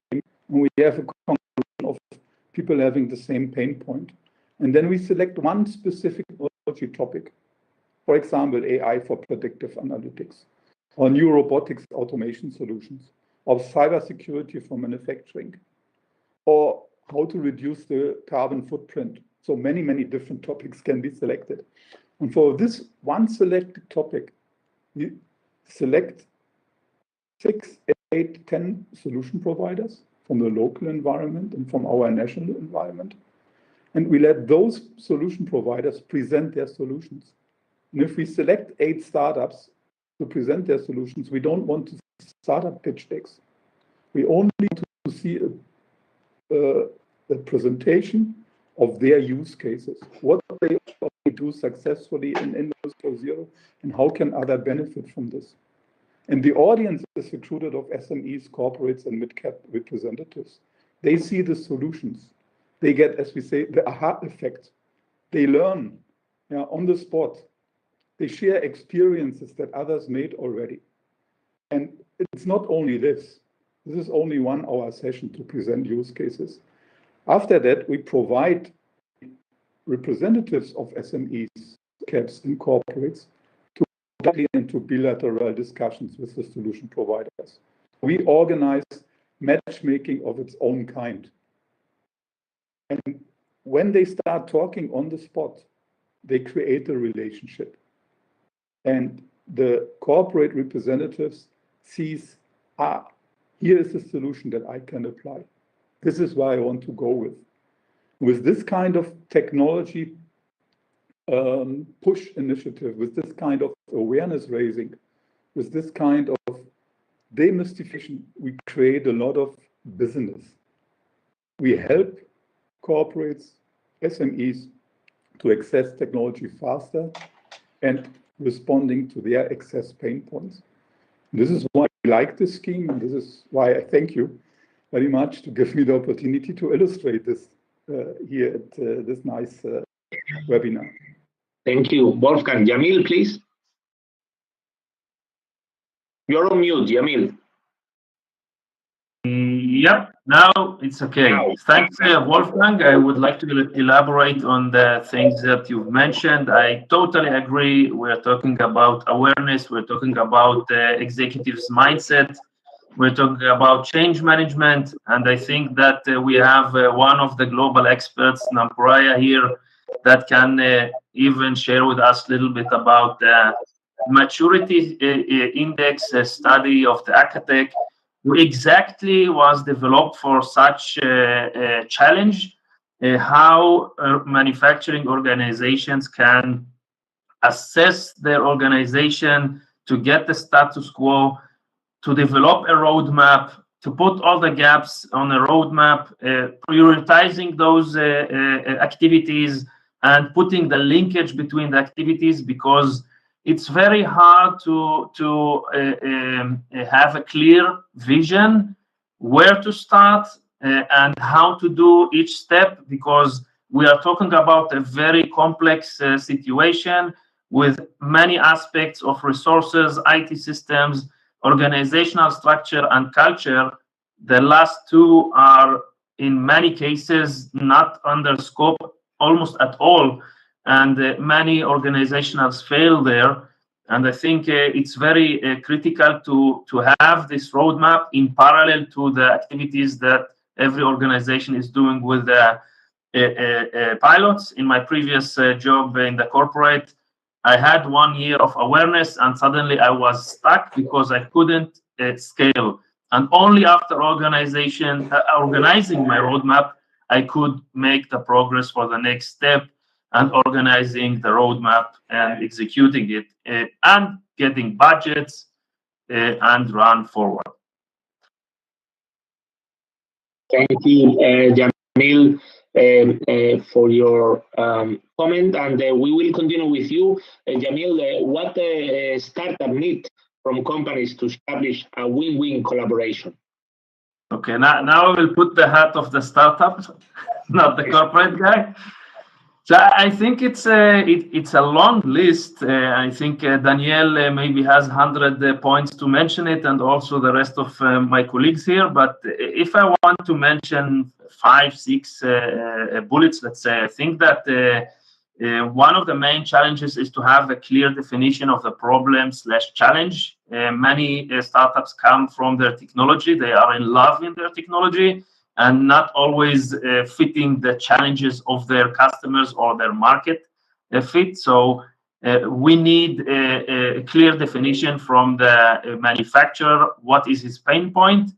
and we have a combination of people having the same pain point. And then we select one specific technology topic, for example, AI for predictive analytics, or new robotics automation solutions, or cybersecurity for manufacturing, or how to reduce the carbon footprint. So many, many different topics can be selected. And for this one selected topic, we select 6, 8, 10 solution providers from the local environment and from our national environment. And we let those solution providers present their solutions. And if we select 8 startups to present their solutions, we don't want to see startup pitch decks. We only want to see a presentation of their use cases, what they do successfully in Industry 4.0, and how can others benefit from this. And the audience is recruited of SMEs, corporates, and mid-cap representatives. They see the solutions. They get, as we say, the aha effect. They learn on the spot. They share experiences that others made already. And it's not only this. This is only 1 hour session to present use cases. After that, we provide representatives of SMEs, caps, and corporates to dive into bilateral discussions with the solution providers. We organize matchmaking of its own kind. And when they start talking on the spot, they create a relationship. And the corporate representatives sees, here is a solution that I can apply. This is where I want to go with. With this kind of technology push initiative, with this kind of awareness raising, with this kind of demystification, we create a lot of business. We help corporates, SMEs to access technology faster and responding to their access pain points. This is why I like this scheme, and this is why I thank you very much to give me the opportunity to illustrate this here at this nice webinar. Thank you, Wolfgang. Jamil, please. You're on mute, Jamil. Yep, now it's okay. Now. Thanks, Wolfgang. I would like to elaborate on the things that you've mentioned. I totally agree. We're talking about awareness. We're talking about executives' mindset. We're talking about change management. And I think that we have one of the global experts, Nampraya, here that can even share with us a little bit about the maturity index study of the Acatec, who exactly was developed for such a challenge, how manufacturing organizations can assess their organization to get the status quo, to develop a roadmap, to put all the gaps on a roadmap, prioritizing those activities and putting the linkage between the activities, because it's very hard to have a clear vision, where to start, and how to do each step, because we are talking about a very complex situation with many aspects of resources, IT systems, organizational structure, and culture. The last two are, in many cases, not under scope almost at all, and many organizations fail there. And I think it's very critical to have this roadmap in parallel to the activities that every organization is doing with the pilots. In my previous job in the corporate, I had 1 year of awareness, and suddenly I was stuck because I couldn't scale. And only after organizing my roadmap, I could make the progress for the next step, and organizing the roadmap and executing it and getting budgets and run forward. Thank you, Jamil, for your comment, and we will continue with you. Jamil, what startup need from companies to establish a win-win collaboration? Okay, now I will put the hat of the startup, not the corporate guy. So I think it's a long list. I think Daniel maybe has 100 points to mention it, and also the rest of my colleagues here. But if I want to mention 5, 6 bullets, let's say, I think that one of the main challenges is to have a clear definition of the problem/challenge. Many startups come from their technology. They are in love in their technology, and not always fitting the challenges of their customers or their market fit. So we need a clear definition from the manufacturer, what is his pain point,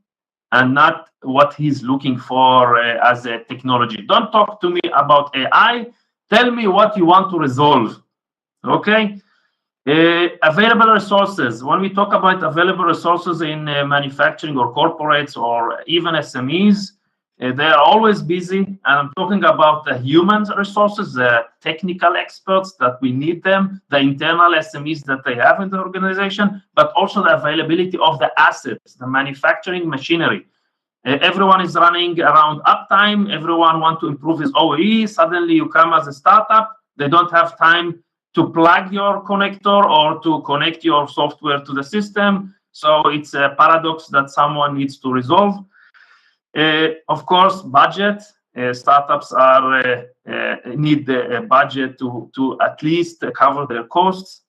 and not what he's looking for as a technology. Don't talk to me about AI. Tell me what you want to resolve, okay? Available resources. When we talk about available resources in manufacturing or corporates or even SMEs, they are always busy, and I'm talking about the human resources, the technical experts that we need them, the internal SMEs that they have in the organization, but also the availability of the assets, the manufacturing machinery. Everyone is running around uptime. Everyone wants to improve his OEE. Suddenly you come as a startup. They don't have time to plug your connector or to connect your software to the system. So it's a paradox that someone needs to resolve. Of course, budget. Startups are need a budget to at least cover their costs.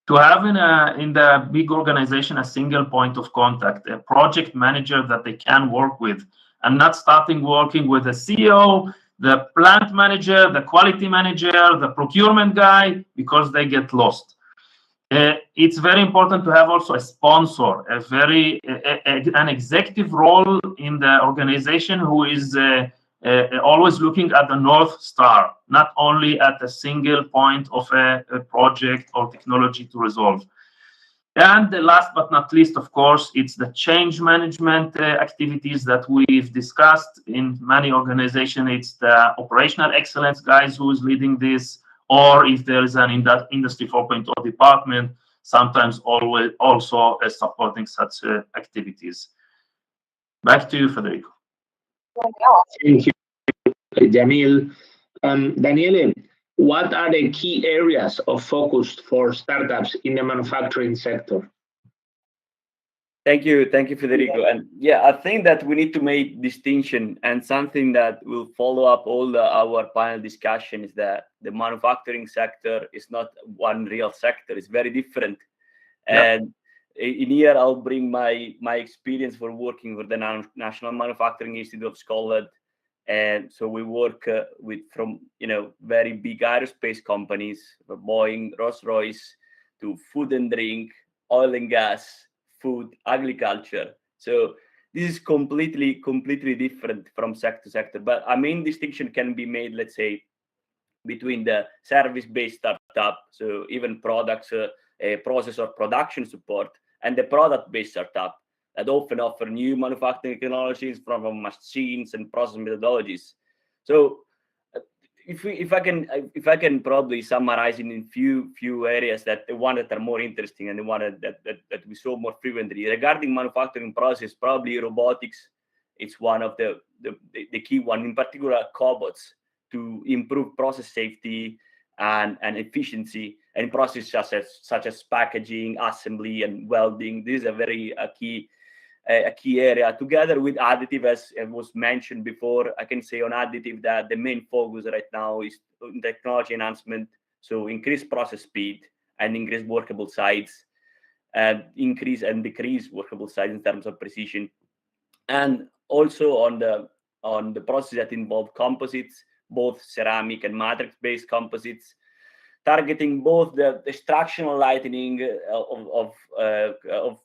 To have in the big organization a single point of contact, a project manager that they can work with, and not starting working with the CEO, the plant manager, the quality manager, the procurement guy, because they get lost. It's very important to have also a sponsor, an executive role in the organization who is always looking at the North Star, not only at a single point of a project or technology to resolve. And the last but not least, of course, it's the change management activities that we've discussed in many organizations. It's the operational excellence guys who is leading this, or if there is an Industry 4.0 department, sometimes always also supporting such activities. Back to you, Federico. Thank you, Jamil. Daniele, what are the key areas of focus for startups in the manufacturing sector? Thank you, Federico. And yeah, I think that we need to make distinction, and something that will follow up all our panel discussion is that the manufacturing sector is not one real sector. It's very different. Yeah. And in here, I'll bring my experience for working with the National Manufacturing Institute of Scotland. And so we work from very big aerospace companies, Boeing, Rolls-Royce, to food and drink, oil and gas, food, agriculture. So this is completely different from sector to sector. But a main distinction can be made, let's say, between the service-based startup, so even products, process or production support, and the product-based startup that often offer new manufacturing technologies from machines and process methodologies. So if I can probably summarize in few areas, that the one that are more interesting and the one that we saw more frequently regarding manufacturing process, probably robotics it's one of the key one, in particular cobots, to improve process safety and efficiency and process such as packaging, assembly, and welding. This is a very key area, together with additive, as was mentioned before. I can say on additive that the main focus right now is on technology enhancement, so increase process speed and increase workable size, and increase and decrease workable size in terms of precision, and also on the process that involve composites, both ceramic and matrix-based composites, targeting both the structural lightening of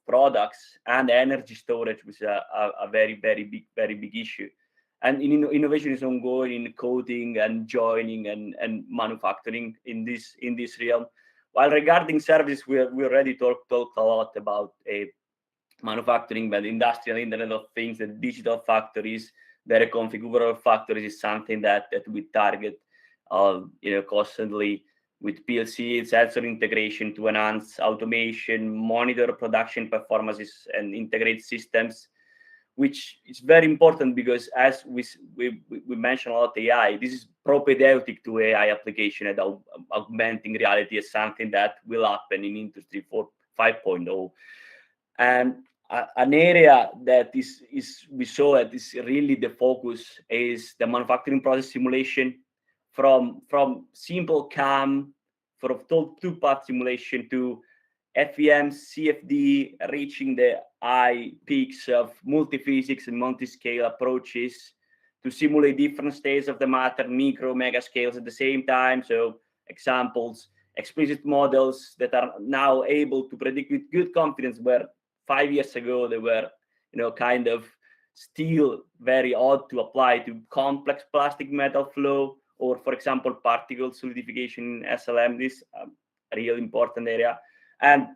products and energy storage, which is a very big issue. And innovation is ongoing in coating and joining and manufacturing in this realm. While regarding services, we already talked a lot about manufacturing, but industrial Internet of Things and digital factories, very configurable factories is something that we target, constantly, with PLC sensor integration to enhance automation, monitor production performances, and integrate systems, which is very important because, as we mentioned a lot, AI, this is propedeutic to AI application, and augmenting reality is something that will happen in Industry 5.0. And an area that we saw that is really the focus is the manufacturing process simulation, from simple CAM, from two-part simulation, to FEM, CFD, reaching the high peaks of multi-physics and multi-scale approaches to simulate different states of the matter, micro, mega scales at the same time. So examples, explicit models that are now able to predict with good confidence, where 5 years ago they were, kind of still very odd to apply to complex plastic metal flow, or, for example, particle solidification in SLM. This is a real important area. And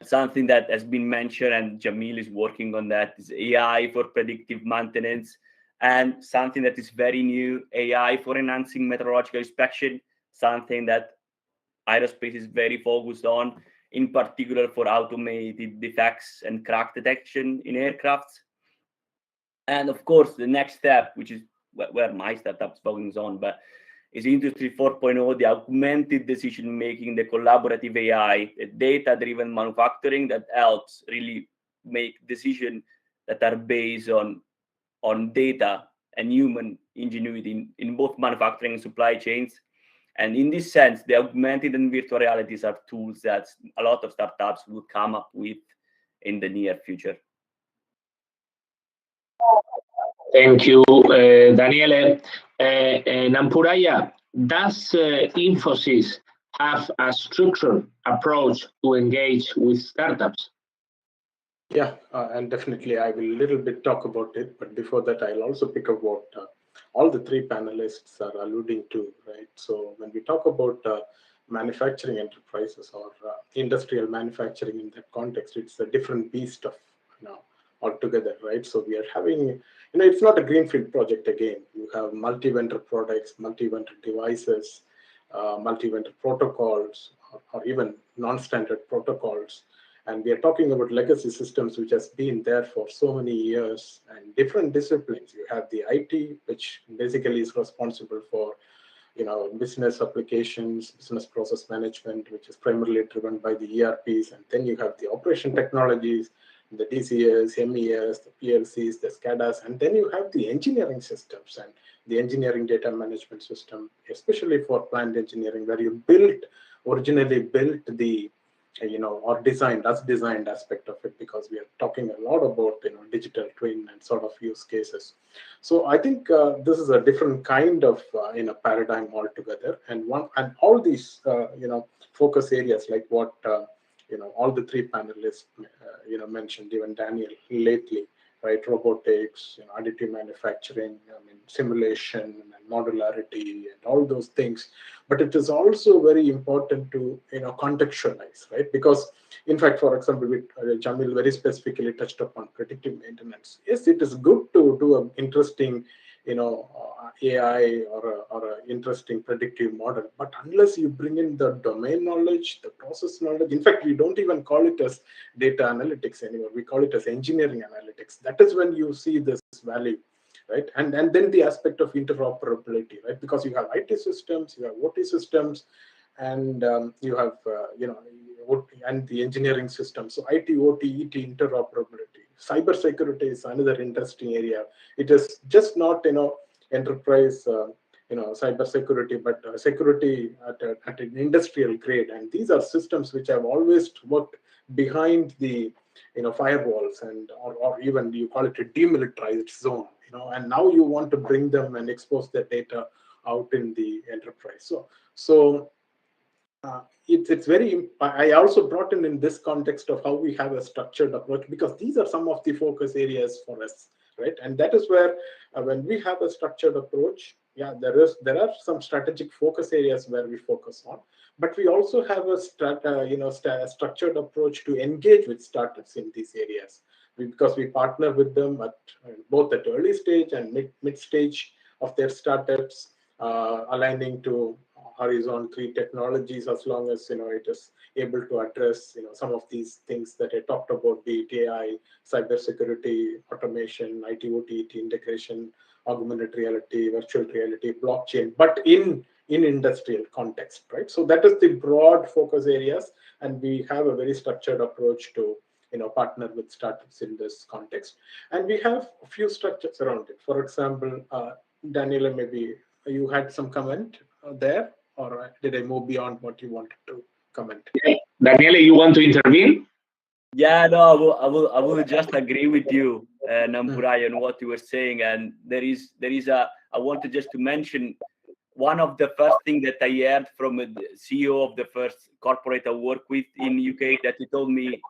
something that has been mentioned, and Jamil is working on that, is AI for predictive maintenance, and something that is very new, AI for enhancing meteorological inspection, something that aerospace is very focused on, in particular for automated defects and crack detection in aircrafts. And of course, the next step, which is where my startup's focus on, but is Industry 4.0, the augmented decision-making, the collaborative AI, the data-driven manufacturing that helps really make decisions that are based on data and human ingenuity in both manufacturing and supply chains. And in this sense, the augmented and virtual realities are tools that a lot of startups will come up with in the near future. Thank you, Daniele. Nampuraya, does Infosys have a structured approach to engage with startups? Yeah, and definitely I will a little bit talk about it, but before that, I'll also pick up what all the three panelists are alluding to, right? So when we talk about manufacturing enterprises or industrial manufacturing in that context, it's a different beast of altogether, right? So we are having, it's not a greenfield project again. You have multi-vendor products, multi-vendor devices, multi-vendor protocols, or even non-standard protocols. And we are talking about legacy systems which has been there for so many years, and different disciplines. You have the IT, which basically is responsible for business applications, business process management, which is primarily driven by the ERPs. And then you have the operation technologies, the DCS, MES, the PLCs, the SCADAs, and then you have the engineering systems and the engineering data management system, especially for plant engineering, where you originally built the or designed aspect of it, because we are talking a lot about digital twin and sort of use cases. So I think this is a different kind of paradigm altogether, and all these focus areas, like what all the three panelists mentioned, even Daniel lately, right? Robotics, additive manufacturing, simulation and modularity and all those things. But it is also very important to contextualize, right? Because in fact, for example, Jamil very specifically touched upon predictive maintenance. Yes, it is good to do an interesting AI or an interesting predictive model. But unless you bring in the domain knowledge, the process knowledge, in fact, we don't even call it as data analytics anymore. We call it as engineering analytics. That is when you see this value, right? And then the aspect of interoperability, right? Because you have IT systems, you have OT systems, and you have and the engineering system. So IT, OT, ET interoperability. Cybersecurity is another interesting area. It is just not enterprise cybersecurity, but security at an industrial grade. And these are systems which have always worked behind the firewalls or even you call it a demilitarized zone. And now you want to bring them and expose their data out in the enterprise. So it's very. I also brought in this context of how we have a structured approach, because these are some of the focus areas for us, right? And that is where when we have a structured approach, there are some strategic focus areas where we focus on, but we also have a structured approach to engage with startups in these areas, because we partner with them at both at early stage and mid stage of their startups, aligning to Horizon 3 technologies, as long as it is able to address some of these things that I talked about, be it AI, cybersecurity, automation, IT, OT, integration, augmented reality, virtual reality, blockchain, but in industrial context, right? So that is the broad focus areas, and we have a very structured approach to partner with startups in this context. And we have a few structures around it. For example, Daniela, maybe you had some comment there, or did I move beyond what you wanted to comment? Daniele, you want to intervene? Yeah, no, I will just agree with you, Nampurai, on what you were saying. And I wanted just to mention one of the first things that I heard from the CEO of the first corporate I worked with in UK, that he told me,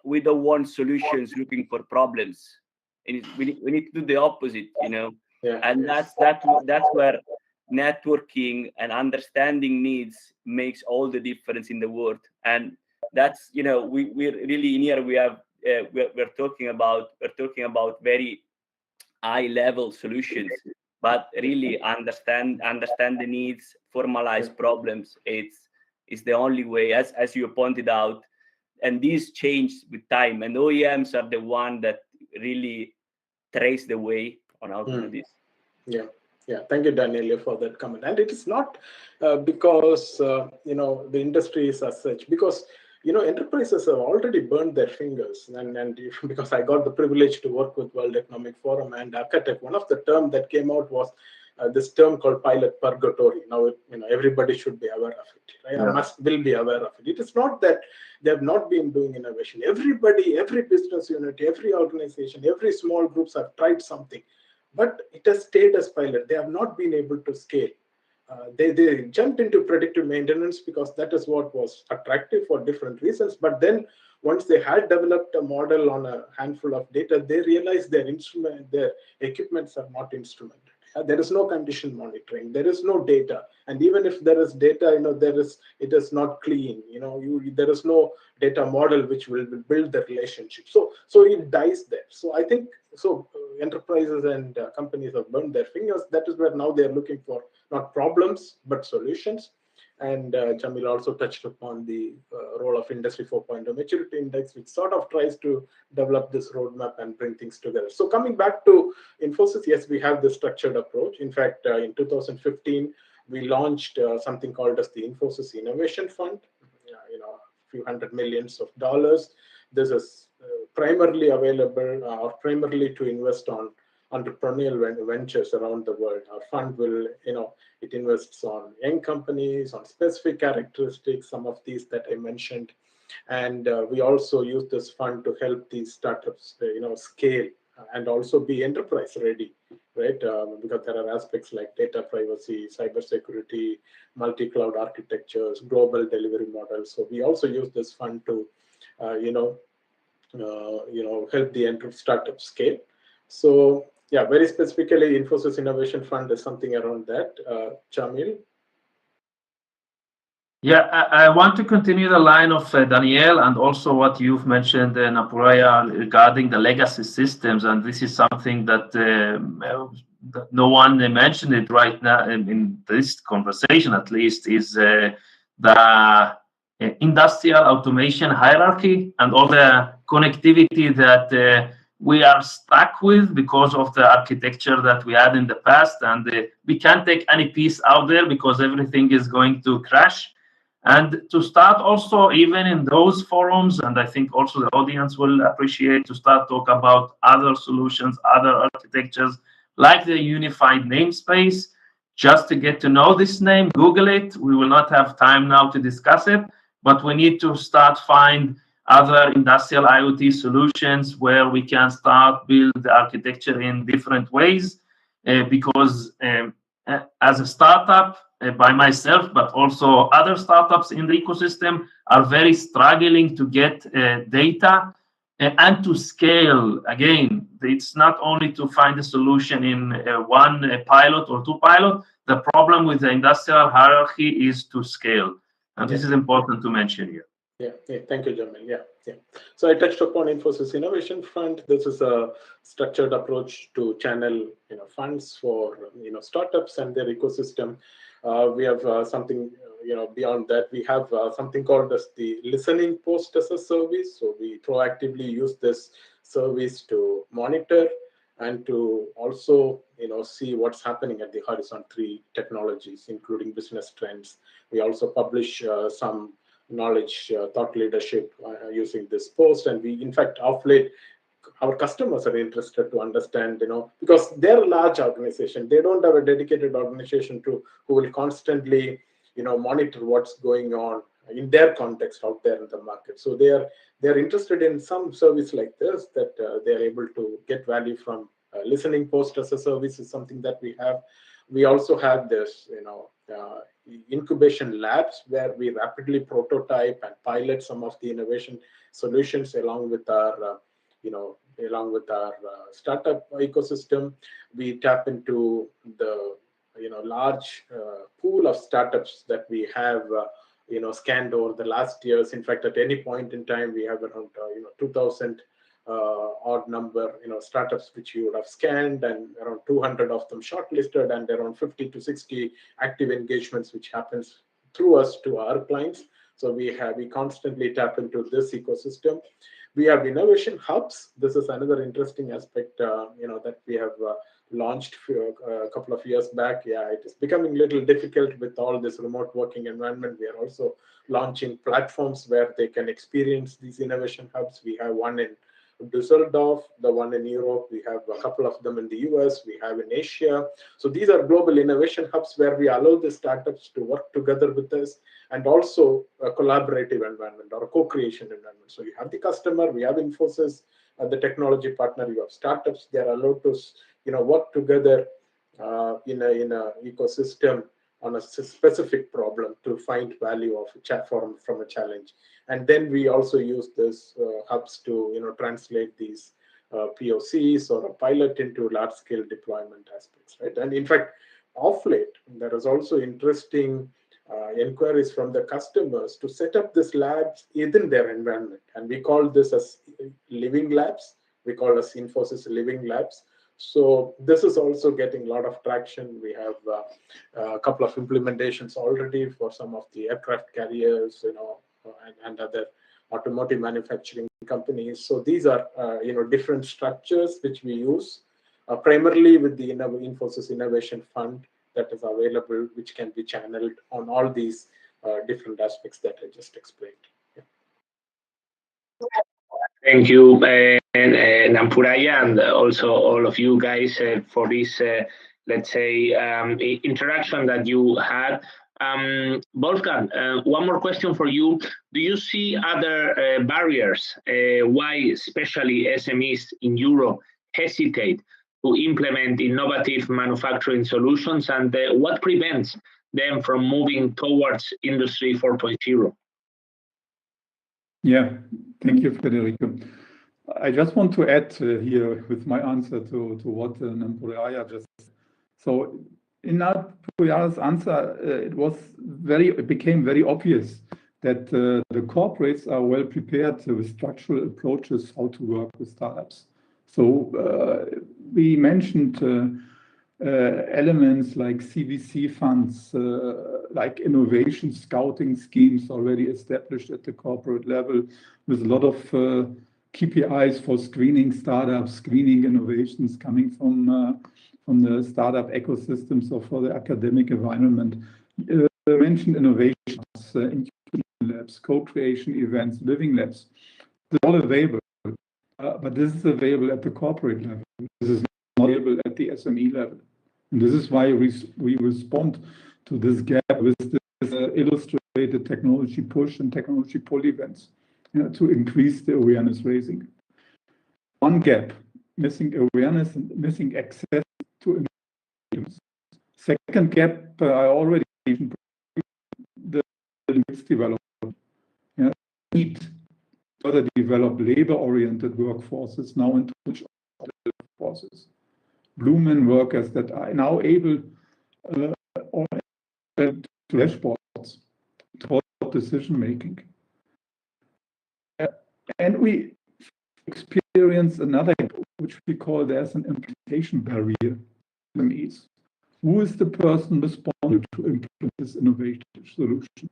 we don't want solutions looking for problems. And we need to do the opposite, Yeah, and that's where networking and understanding needs makes all the difference in the world. And that's we're really in here. We're talking about very high level solutions, but really understand the needs, formalize problems. It's the only way, as you pointed out, and these change with time. And OEMs are the one that really trace the way on how to do this. Yeah, thank you, Daniela, for that comment. And it is not because the industry is as such, because enterprises have already burned their fingers. And because I got the privilege to work with World Economic Forum and Architect, one of the terms that came out was this term called pilot purgatory. Now everybody should be aware of it, right? Yeah. Will be aware of it. It is not that they have not been doing innovation. Everybody, every business unit, every organization, every small groups have tried something, but it has stayed as pilot. They have not been able to scale. They jumped into predictive maintenance because that is what was attractive for different reasons. But then once they had developed a model on a handful of data, they realized their equipments are not instrumented. There is no condition monitoring. There is no data, and even if there is data, it is not clean. There is no data model which will build the relationship. So it dies there. So I think enterprises and companies have burned their fingers. That is where now they are looking for not problems but solutions. And Jamil also touched upon the role of Industry 4.0 Maturity Index, which sort of tries to develop this roadmap and bring things together. So coming back to Infosys, yes, we have this structured approach. In fact, in 2015, we launched something called as the Infosys Innovation Fund, a few $100 million. This is primarily available or primarily to invest on entrepreneurial ventures around the world. Our fund will, it invests on young companies, on specific characteristics, some of these that I mentioned. And we also use this fund to help these startups, scale and also be enterprise ready, right? Because there are aspects like data privacy, cybersecurity, multi-cloud architectures, global delivery models. So we also use this fund to, help the startup scale. So yeah, very specifically, Infosys Innovation Fund is something around that. Jamil? Yeah, I want to continue the line of Daniel and also what you've mentioned, Nampurai, regarding the legacy systems. And this is something that no one mentioned it right now in this conversation, at least, is the industrial automation hierarchy and all the connectivity that we are stuck with because of the architecture that we had in the past, and we can't take any piece out there because everything is going to crash. And to start also, even in those forums, and I think also the audience will appreciate, to start talk about other solutions, other architectures, like the unified namespace, just to get to know this name, Google it. We will not have time now to discuss it, but we need to start find other industrial IoT solutions where we can start build the architecture in different ways, because as a startup, by myself, but also other startups in the ecosystem are very struggling to get data and to scale. Again, it's not only to find a solution in one pilot or two pilot. The problem with the industrial hierarchy is to scale. And this is important to mention here. Yeah. Thank you, Jamil. Yeah. So I touched upon Infosys Innovation Fund. This is a structured approach to channel, funds for, startups and their ecosystem. We have something, beyond that. We have something called as the listening post as a service. So we proactively use this service to monitor and to also, see what's happening at the Horizon 3 technologies, including business trends. We also publish some knowledge, thought leadership using this post. And we, in fact, of late, our customers are interested to understand, because they're a large organization. They don't have a dedicated organization who will constantly, monitor what's going on in their context out there in the market. So they're interested in some service like this that they're able to get value from. Listening post as a service is something that we have. We also have this, incubation labs where we rapidly prototype and pilot some of the innovation solutions along with our startup ecosystem. We tap into the large pool of startups that we have scanned over the last years. In fact, at any point in time, we have around 2,000 odd number startups which you would have scanned, and around 200 of them shortlisted, and around 50 to 60 active engagements which happens through us to our clients. So we constantly tap into this ecosystem. We have innovation hubs. This is another interesting aspect that we have launched a couple of years back. Yeah, it is becoming a little difficult with all this remote working environment. We are also launching platforms where they can experience these innovation hubs. We have one in Düsseldorf, the one in Europe. We have a couple of them in the US. We have in Asia. So these are global innovation hubs where we allow the startups to work together with us, and also a collaborative environment or a co-creation environment. So you have the customer, we have Infosys, the technology partner, you have startups. They are allowed to work together in a ecosystem on a specific problem to find value of from a challenge. And then we also use this hubs to translate these POCs or a pilot into large-scale deployment aspects, right? And in fact, of late, there is also interesting inquiries from the customers to set up these labs within their environment. And we call this as living labs. We call this Infosys Living Labs. So this is also getting a lot of traction. We have a couple of implementations already for some of the aircraft carriers, and other automotive manufacturing companies. So these are different structures which we use primarily with the Infosys Innovation Fund that is available, which can be channeled on all these different aspects that I just explained. Yeah. Thank you, Nampuraya, and also all of you guys for this, let's say, interaction that you had. Wolfgang, one more question for you. Do you see other barriers why especially SMEs in Europe hesitate to implement innovative manufacturing solutions, and what prevents them from moving towards Industry 4.0? Yeah, thank you, Federico. I just want to add here with my answer to what Nampuraya just said. So in Nampuraya's answer, it became very obvious that the corporates are well prepared with structural approaches how to work with startups. So we mentioned elements like CVC funds, like innovation scouting schemes already established at the corporate level, with a lot of KPIs for screening startups, screening innovations coming from the startup ecosystems or for the academic environment. Mentioned innovations, incubation labs, co-creation events, living labs. They're all available, but this is available at the corporate level. This is not available at the SME level. And this is why we respond to this gap with this illustrated technology push and technology pull events, to increase the awareness raising. One gap, missing awareness and missing access to information. Second gap, I already mentioned, the next development. Need further develop labor-oriented workforces now into workforces. Blumen workers that are now able to dashboards for decision making. And we experience another, which we call there's an implementation barrier. Who is the person responsible to implement this innovative solution?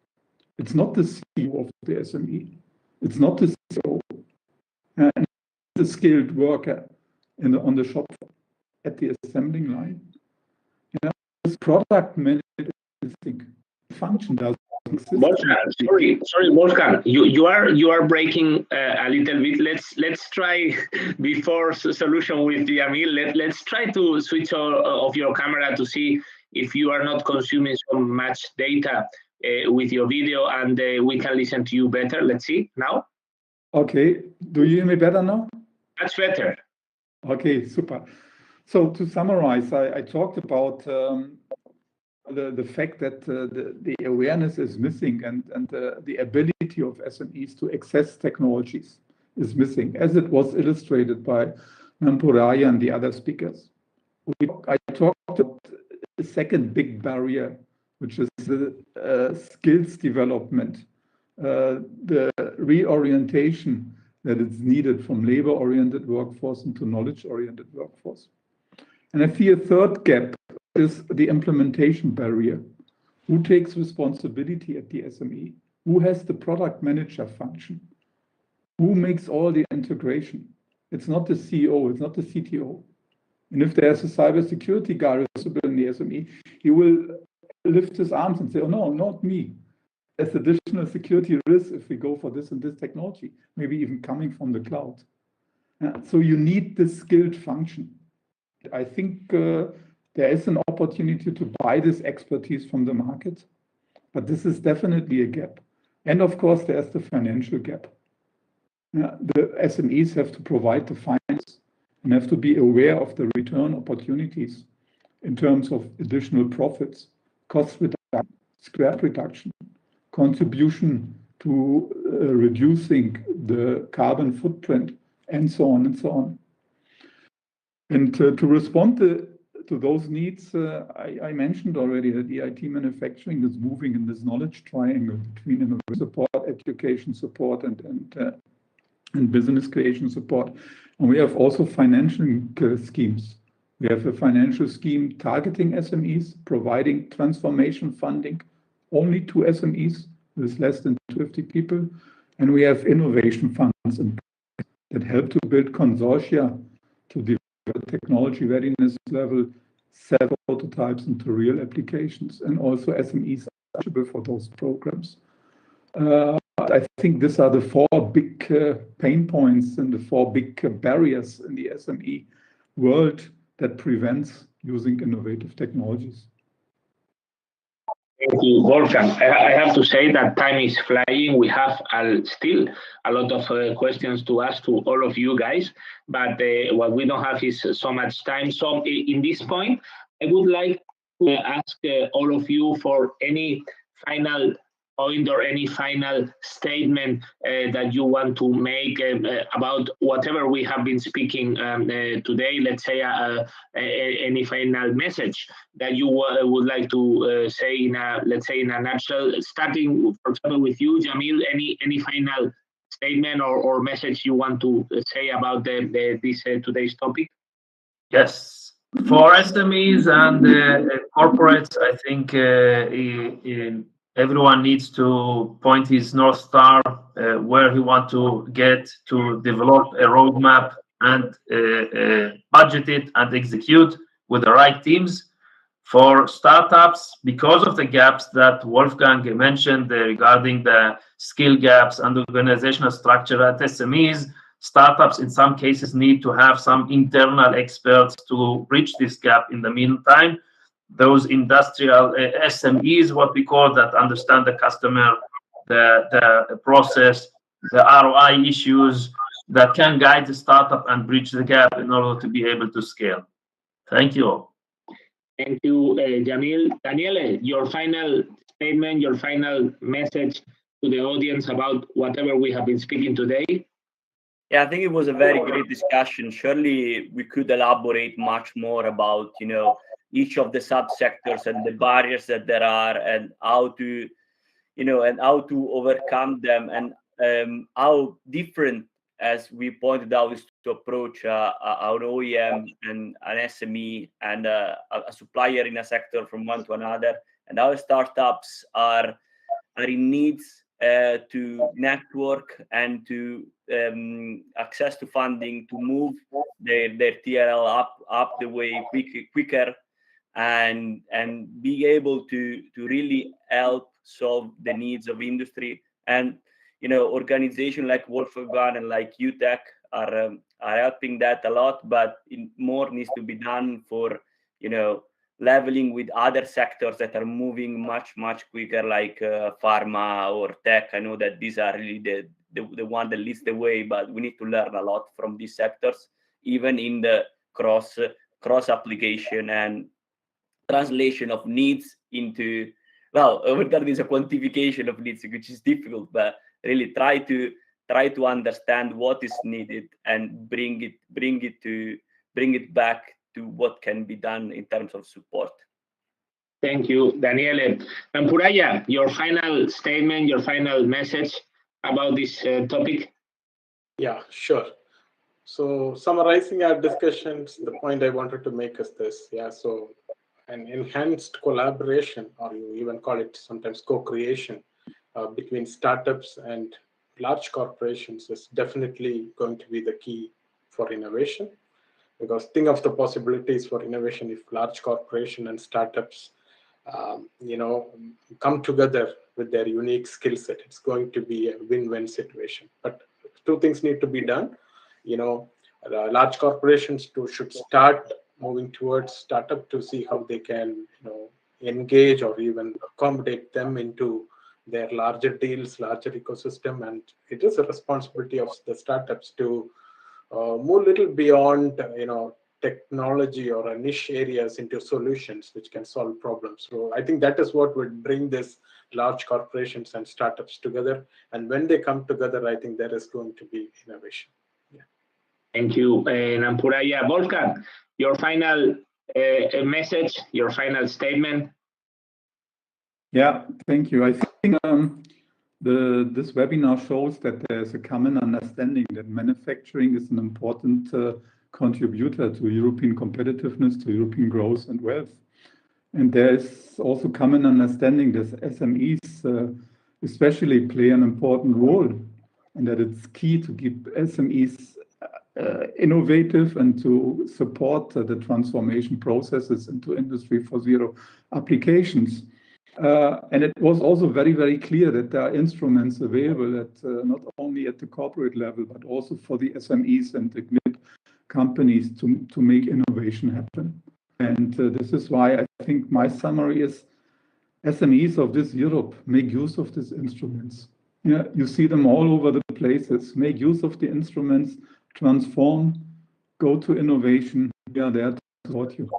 It's not the CEO of the SME. It's not the CEO. And the skilled worker on the shop at the assembling line. This product management function doesn't exist. Sorry, Wolfgang. You are breaking a little bit. Let's try before solution with Jamil. Let's try to switch off your camera to see if you are not consuming so much data with your video, and we can listen to you better. Let's see now. Okay. Do you hear me better now? That's better. Okay, super. So to summarize, I talked about the fact that the awareness is missing and the ability of SMEs to access technologies is missing, as it was illustrated by Nampuraya and the other speakers. I talked about the second big barrier, which is the skills development, the reorientation that is needed from labor-oriented workforce into knowledge-oriented workforce. And I see a third gap is the implementation barrier. Who takes responsibility at the SME? Who has the product manager function? Who makes all the integration? It's not the CEO, it's not the CTO. And if there's a cybersecurity guy responsible in the SME, he will lift his arms and say, oh no, not me. There's additional security risk if we go for this and this technology, maybe even coming from the cloud. So you need this skilled function. I think there is an opportunity to buy this expertise from the market, but this is definitely a gap. And of course, there's the financial gap. The SMEs have to provide the finance and have to be aware of the return opportunities in terms of additional profits, cost reduction, scrap reduction, contribution to reducing the carbon footprint, and so on and so on. And to respond to those needs, I mentioned already that EIT manufacturing is moving in this knowledge triangle between innovation support, education support, and business creation support. And we have also financial schemes. We have a financial scheme targeting SMEs, providing transformation funding only to SMEs with less than 50 people. And we have innovation funds that help to build consortia to develop technology readiness level, several prototypes into real applications, and also SMEs are eligible for those programs. I think these are the four big pain points and the four big barriers in the SME world that prevents using innovative technologies. Thank you, Wolfgang. I have to say that time is flying. We have still a lot of questions to ask to all of you guys, but what we don't have is so much time. So in this point, I would like to ask all of you for any final point or any final statement that you want to make about whatever we have been speaking today. Let's say any final message that you would like to say in a, let's say in a nutshell, starting for example with you, Jamil. Any final statement or message you want to say about this today's topic? Yes. For SMEs and corporates, I think everyone needs to point his North Star where he wants to get to develop a roadmap and budget it and execute with the right teams. For startups, because of the gaps that Wolfgang mentioned regarding the skill gaps and organizational structure at SMEs, startups in some cases need to have some internal experts to bridge this gap in the meantime. Those industrial SMEs, what we call, that understand the customer, the process, the ROI issues, that can guide the startup and bridge the gap in order to be able to scale. Thank you all. Thank you, Jamil. Daniele, your final statement, your final message to the audience about whatever we have been speaking today. Yeah, I think it was a very great discussion. Surely we could elaborate much more about, each of the subsectors and the barriers that there are, and how to, and how to overcome them, and how different, as we pointed out, is to approach our OEM and an SME and a supplier in a sector from one to another, and our startups are in needs to network and to access to funding to move their TRL up the way quicker and be able to really help solve the needs of industry. And organizations like Wolfgang and like UTech are helping that a lot, but more needs to be done for leveling with other sectors that are moving much quicker, like pharma or tech. I know that these are really the one that leads the way, but we need to learn a lot from these sectors, even in the cross application and translation of needs into, there is a quantification of needs, which is difficult, but really try to understand what is needed and bring it back to what can be done in terms of support. Thank you, Daniele. And Puraya, your final statement, your final message about this topic? Yeah, sure. So summarizing our discussions, the point I wanted to make is this. Yeah, so an enhanced collaboration, or you even call it sometimes co-creation, between startups and large corporations is definitely going to be the key for innovation. Because think of the possibilities for innovation if large corporations and startups, come together with their unique skill set. It's going to be a win-win situation. But two things need to be done. Large corporations should start moving towards startup to see how they can, engage or even accommodate them into their larger deals, larger ecosystem. And it is a responsibility of the startups to move a little beyond, technology or niche areas into solutions which can solve problems. So I think that is what would bring this large corporations and startups together. And when they come together, I think there is going to be innovation. Yeah. Thank you, Nampuraya. Wolfgang, your final message, your final statement. Yeah, thank you. I think this webinar shows that there's a common understanding that manufacturing is an important contributor to European competitiveness, to European growth and wealth. And there is also common understanding that SMEs especially play an important role, and that it's key to keep SMEs innovative and to support the transformation processes into Industry 4.0 applications. And it was also very, very clear that there are instruments available at not only at the corporate level, but also for the SMEs and the mid companies to make innovation happen. And this is why I think my summary is SMEs of this Europe make use of these instruments. Yeah, you see them all over the places. Make use of the instruments, transform, go to innovation. We are there to support you.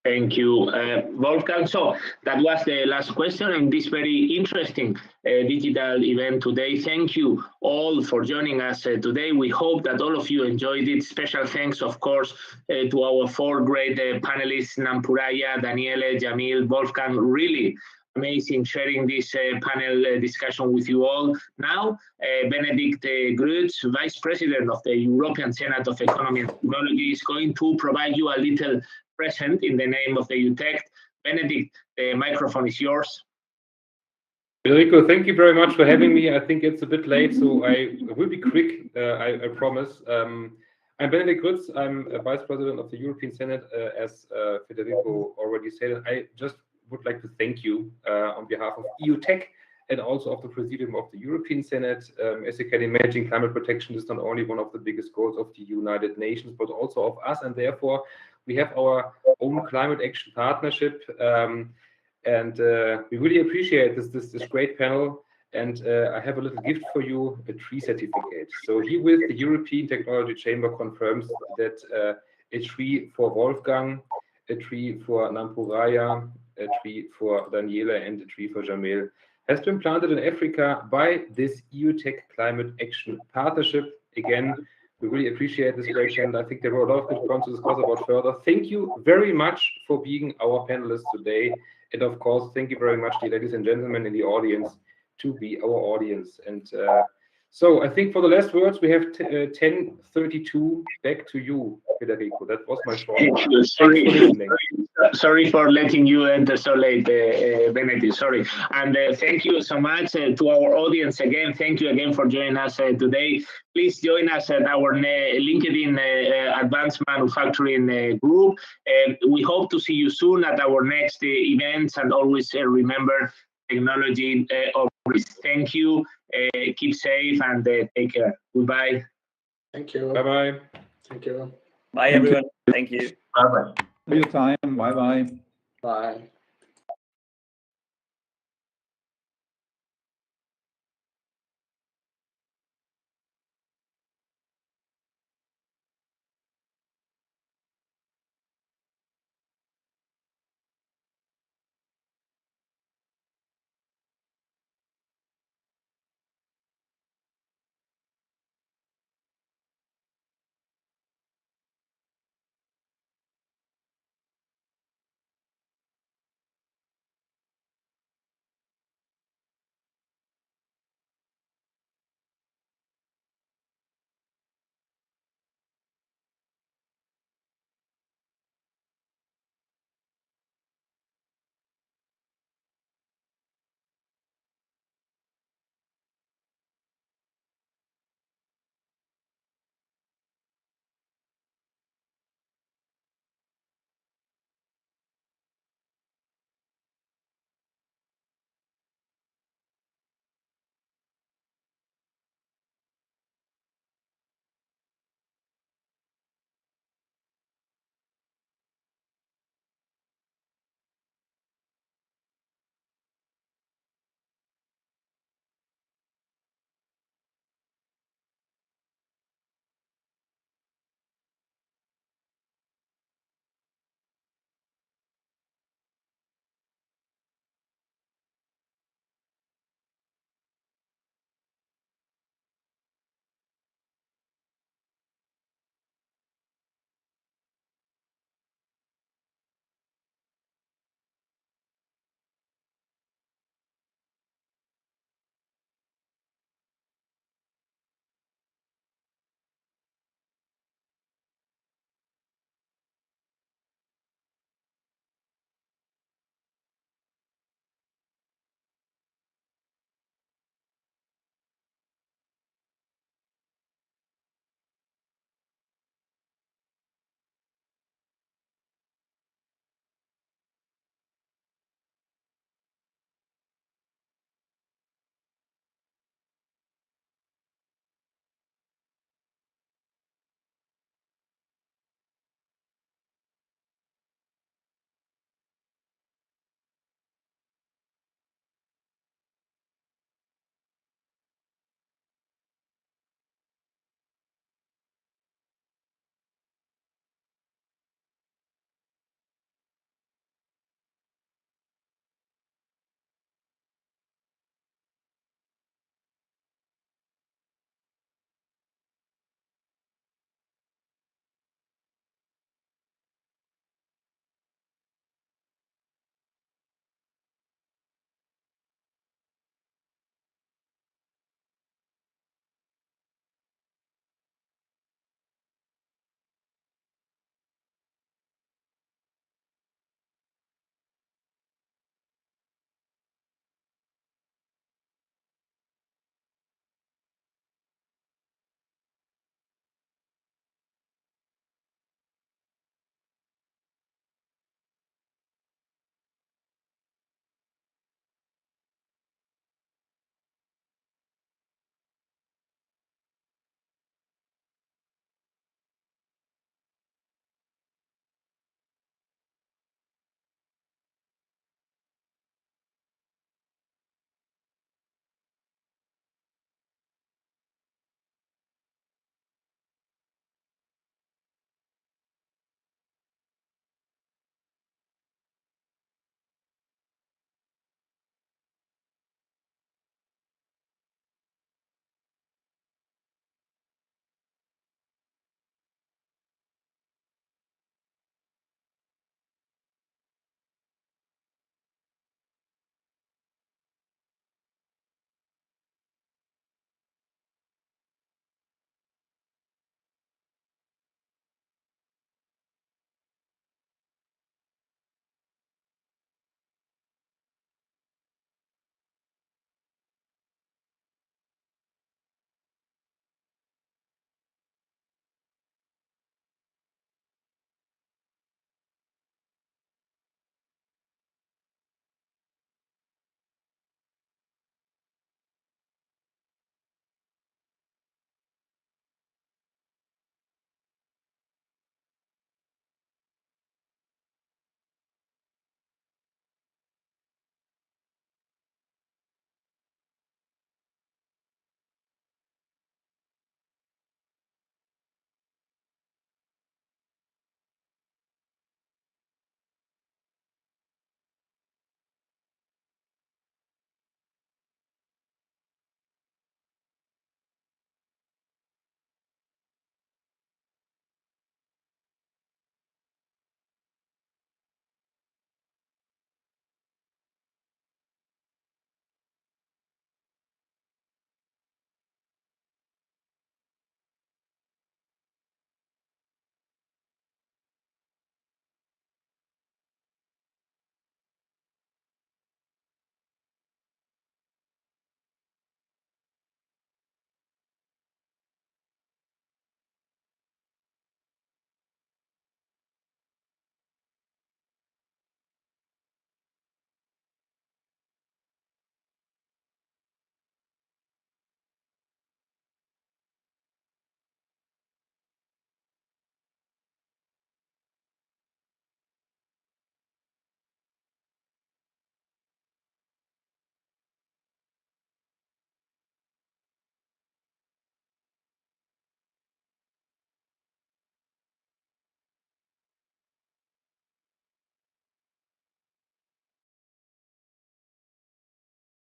Thank you, Wolfgang. So that was the last question in this very interesting digital event today. Thank you all for joining us today. We hope that all of you enjoyed it. Special thanks, of course, to our four great panelists, Nampuraya, Daniele, Jamil, Wolfgang. Really amazing sharing this panel discussion with you all. Now, Benedikt Grütz, Vice President of the European Senate of Economy and Technology, is going to provide you a little present in the name of the EUTEC. Benedikt, the microphone is yours. Federico, thank you very much for having me. I think it's a bit late, so I will be quick, I promise. I'm Benedikt Grütz. I'm a Vice President of the European Senate, as Federico already said. I just would like to thank you on behalf of EUTEC and also of the Presidium of the European Senate. As you can imagine, climate protection is not only one of the biggest goals of the United Nations, but also of us, and therefore we have our own climate action partnership. And we really appreciate this great panel. And I have a little gift for you, a tree certificate. So herewith, the European Technology Chamber confirms that a tree for Wolfgang, a tree for Nampuraya, a tree for Daniela, and a tree for Jamil has been planted in Africa by this EUTEC Climate Action Partnership. Again, we really appreciate this great channel. I think there were a lot of good points to discuss about further. Thank you very much for being our panelists today. And of course, thank you very much, dear ladies and gentlemen in the audience, to be our audience. And so I think for the last words, we have 10:32. Back to you, Federico. That was my short. Sorry for letting you enter so late, Benedikt. Sorry. And thank you so much to our audience again. Thank you again for joining us today. Please join us at our LinkedIn Advanced Manufacturing group. We hope to see you soon at our next events. And always remember, technology of risk. Thank you. Keep safe and take care. Goodbye. Thank you. Bye-bye. Thank you. Bye, everyone. Thank you. Bye-bye. For your time. Bye-bye. Bye.